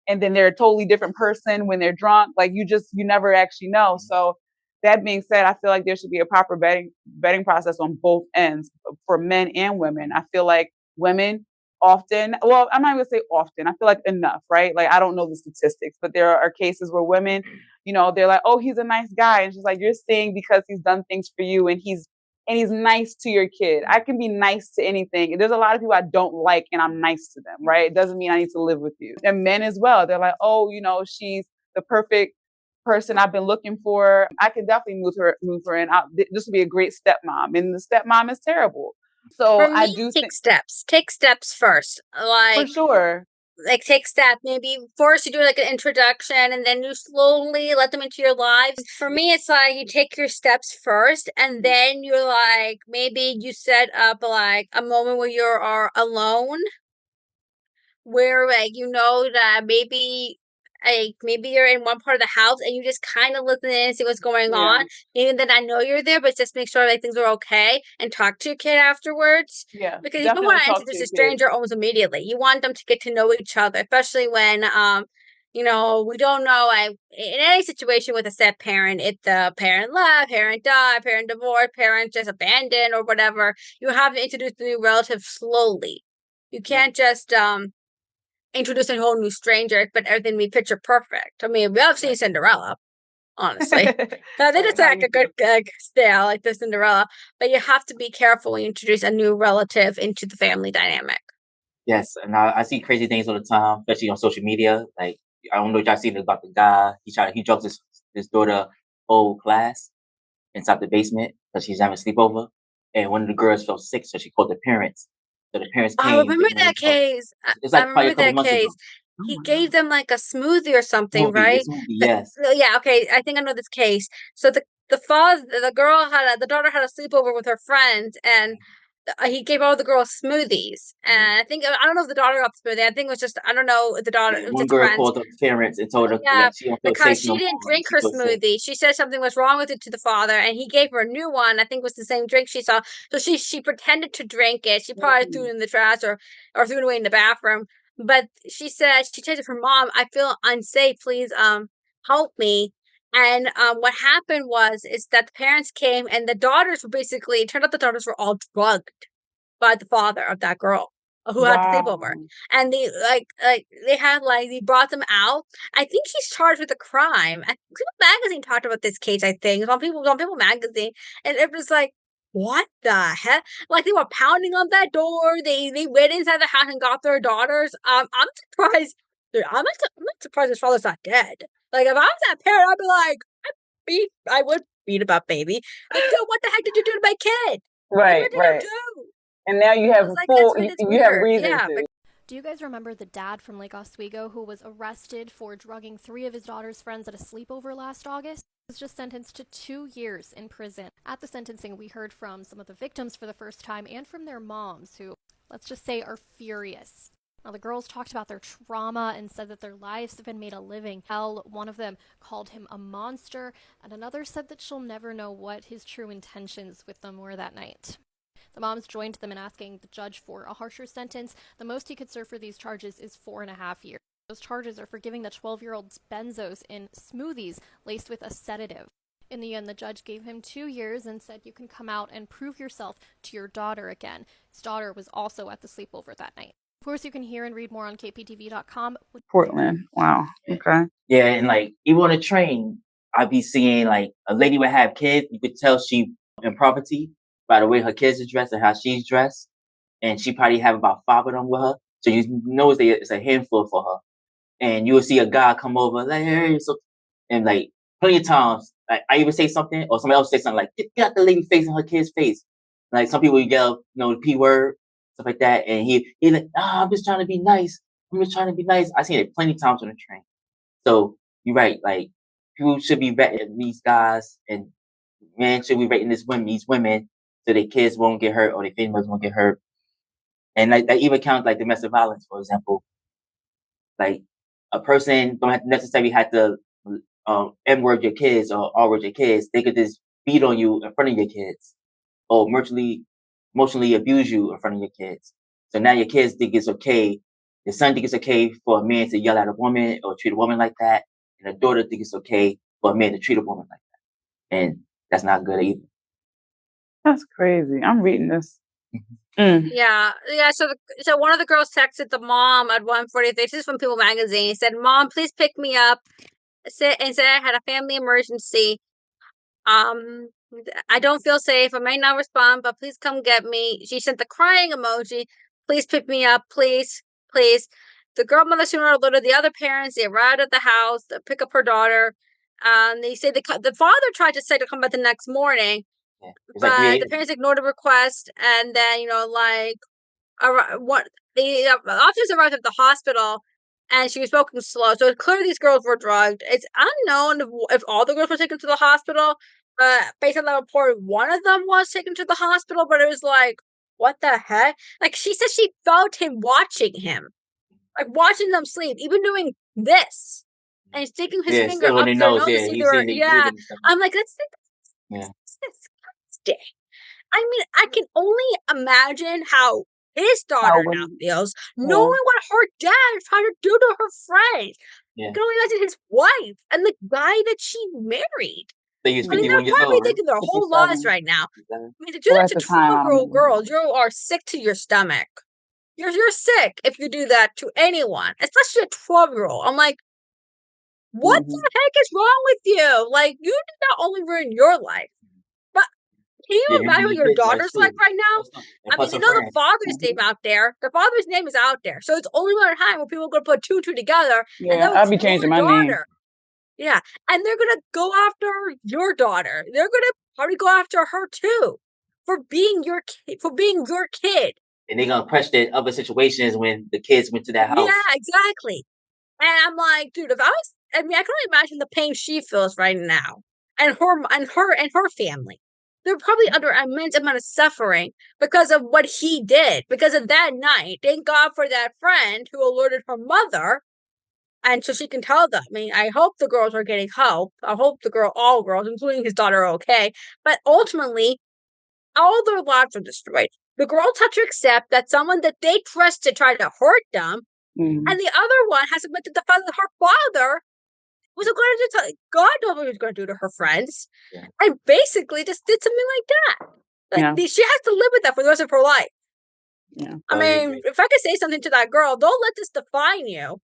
and then they're a totally different person when they're drunk. Like you never actually know. So that being said, I feel like there should be a proper vetting process on both ends for men and women. I feel like women often, well, I'm not going to say often, I feel like enough, right? Like, I don't know the statistics, but there are cases where women, they're like, oh, he's a nice guy. And she's like, you're saying because he's done things for you and he's nice to your kid. I can be nice to anything. And there's a lot of people I don't like and I'm nice to them, right? It doesn't mean I need to live with you. And men as well. They're like, oh, she's the perfect person I've been looking for. I can definitely move her in. This would be a great stepmom. And the stepmom is terrible. So For me, I do take steps. Take steps first. For sure. Like take steps. Maybe first you do like an introduction and then you slowly let them into your lives. For me, it's like you take your steps first and then you're like, maybe you set up like a moment where you are alone, where like that maybe maybe you're in one part of the house and you just kind of listen in and see what's going Yeah. on. Even then I know you're there, but just make sure like things are okay and talk to your kid afterwards. Yeah, Because you don't definitely want to talk to introduce your a stranger kids. almost immediately. You want them to get to know each other, especially when we don't know. In any situation with a step parent, if the parent left, parent died, parent divorced, parent just abandoned, or whatever, you have to introduce the new relative slowly. You can't just introduce a whole new stranger, but everything be picture perfect. I mean, we have seen Cinderella, honestly. They just act a good style like the Cinderella, but you have to be careful when you introduce a new relative into the family dynamic. Yes, and I see crazy things all the time, especially on social media. Like I don't know if y'all seen about the guy. He drugged his daughter whole class inside the basement because she's having a sleepover, and one of the girls felt sick, so she called the parents. So the parents I came. remember that case. It's I like probably remember a couple that months ago. case. He gave them like a smoothie or something, Movie, right? it's a movie. Yes. Yeah, okay. I think I know this case. So the daughter had a sleepover with her friends, and he gave all the girls smoothies. And I don't know if the daughter got the smoothie. I think it was just I don't know if the daughter. Yeah, It was one just the girl friends. called up parents and told her Yeah, that she don't feel because safe no she didn't more. drink She her feels sick. smoothie. She said something was wrong with it to the father, and he gave her a new one. I think it was the same drink she saw. So she pretended to drink it. She probably threw it in the trash or threw it away in the bathroom. But she said she texted her mom, "I feel unsafe. Please help me." And what happened is that the parents came and the daughters were basically. It turned out the daughters were all drugged by the father of that girl who had the sleepover. Wow. And they brought them out. I think he's charged with a crime. People Magazine talked about this case, I think. It's on People Magazine. And it was like, what the heck? Like they were pounding on that door. They went inside the house and got their daughters. I'm surprised. I'm not surprised his father's not dead. Like if I was that parent, I'd be like, I would beat up baby. Like, dude, what the heck did you do to my kid? Like, Right, what did right. you do? And now you have It's like, full, it's you have weird. reason Yeah, to. Do you guys remember the dad from Lake Oswego who was arrested for drugging 3 of his daughter's friends at a sleepover last August? He was just sentenced to 2 years in prison. At the sentencing, we heard from some of the victims for the first time and from their moms who, let's just say, are furious. Now, the girls talked about their trauma and said that their lives have been made a living hell. One of them called him a monster, and another said that she'll never know what his true intentions with them were that night. The moms joined them in asking the judge for a harsher sentence. The most he could serve for these charges is 4.5 years. Those charges are for giving the 12-year-old's benzos in smoothies laced with a sedative. In the end, the judge gave him 2 years and said you can come out and prove yourself to your daughter again. His daughter was also at the sleepover that night. Of course, you can hear and read more on kptv.com. Portland. Wow. Okay. Yeah, and like even on the train, I'd be seeing like a lady would have kids. You could tell she in poverty by the way her kids are dressed and how she's dressed, and she probably have about 5 of them with her. So you know it's a handful for her. And you will see a guy come over like, hey, so, and like plenty of times, like I even say something or somebody else say something like, get out the lady face in her kid's face. Like some people yell, the P word, stuff like that, and he like, I'm just trying to be nice. I'm just trying to be nice. I seen it plenty of times on the train. So you're right. Like people should be vetting these guys, and men should be vetting these women, so their kids won't get hurt or their families won't get hurt. And like that even counts like domestic violence, for example. Like a person don't have necessarily have to N-word your kids or R-word your kids. They could just beat on you in front of your kids or emotionally abuse you in front of your kids. So now your kids think it's okay. The son think it's okay for a man to yell at a woman or treat a woman like that. And the daughter think it's okay for a man to treat a woman like that. And that's not good either. That's crazy. I'm reading this. Yeah. So one of the girls texted the mom at 1:43. This is from People Magazine. He said, "Mom, please pick me up." Said I had a family emergency. I don't feel safe. I may not respond, but please come get me. She sent the crying emoji. Please pick me up, please, please. The girl mother sooner or later, the other parents, they arrived at the house to pick up her daughter. They say the father tried to say to come back the next morning, Yeah. It's like but the parents ignored the request. And then, the officers arrived at the hospital, and she was spoken slow. So it's clear these girls were drugged. It's unknown if all the girls were taken to the hospital. Based on the report, one of them was taken to the hospital, but it was like, what the heck? Like she said, she felt him watching him, like watching them sleep, even doing this. and he's sticking his Yeah, finger still on up their their nose. nose to Yeah, see you their, seen they breathing and stuff. I'm like, that's Yeah. disgusting. I mean, I can only imagine how his daughter now feels, knowing what her dad is trying to do to her friends. Yeah. I can only imagine his wife and the guy that she married. So he's I mean, 51 they're years probably old, right? thinking their whole lives 57. right now. 57. I mean, to do Well, that at to the time, I don't 12-year-old know. girls, you are sick to your stomach. You're sick if you do that to anyone, especially a 12-year-old. I'm like, what Mhm. the heck is wrong with you? Like, you did not only ruin your life, but can you Yeah, you imagine ruined what your your kids' life daughter's too. life right now? Plus some- and I mean, plus you her know the friends. father's name out there. The father's name is out there. So it's only one time where people are going to put two and two together. And Yeah, that I'll was be your changing my name. daughter. Yeah. And they're going to go after your daughter. They're going to probably go after her too for being your kid. And they're gonna question other situations when the kids went to that house. Yeah, exactly. And I'm like, dude, if I can only imagine the pain she feels right now, and her family. They're probably under immense amount of suffering because of what he did, because of that night. Thank God for that friend who alerted her mother, and so she can tell them. I mean, I hope the girls are getting help. I hope all girls, including his daughter, are okay. But ultimately, all their lives are destroyed. The girls have to accept that someone that they trusted tried to hurt them. Mhm. And the other one has admitted the fact that her father was going to do God knows what he was going to do to her friends. Yeah. And basically just did something like that. Like, she has to live with that for the rest of her life. Yeah. I mean, if I could say something to that girl, don't let this define you.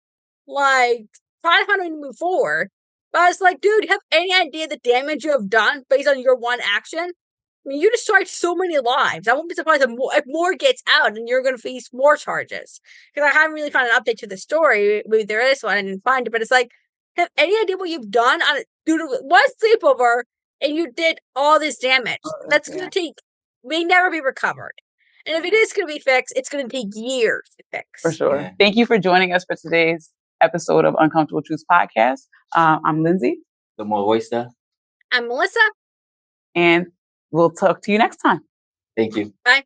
Like, try to move forward. But it's like, dude, you have any idea the damage you have done based on your one action? I mean, you destroyed so many lives. I won't be surprised if more gets out and you're going to face more charges. Because I haven't really found an update to the story. Maybe there is one. I didn't find it. But it's like, have any idea what you've done due to one sleepover and you did all this damage? That's going to may never be recovered. And if it is going to be fixed, it's going to take years to fix. For sure. Yeah. Thank you for joining us for today's episode of Uncomfortable Truths Podcast. I'm Lindsay. The more oyster. I'm Melissa. And we'll talk to you next time. Thank you. Bye.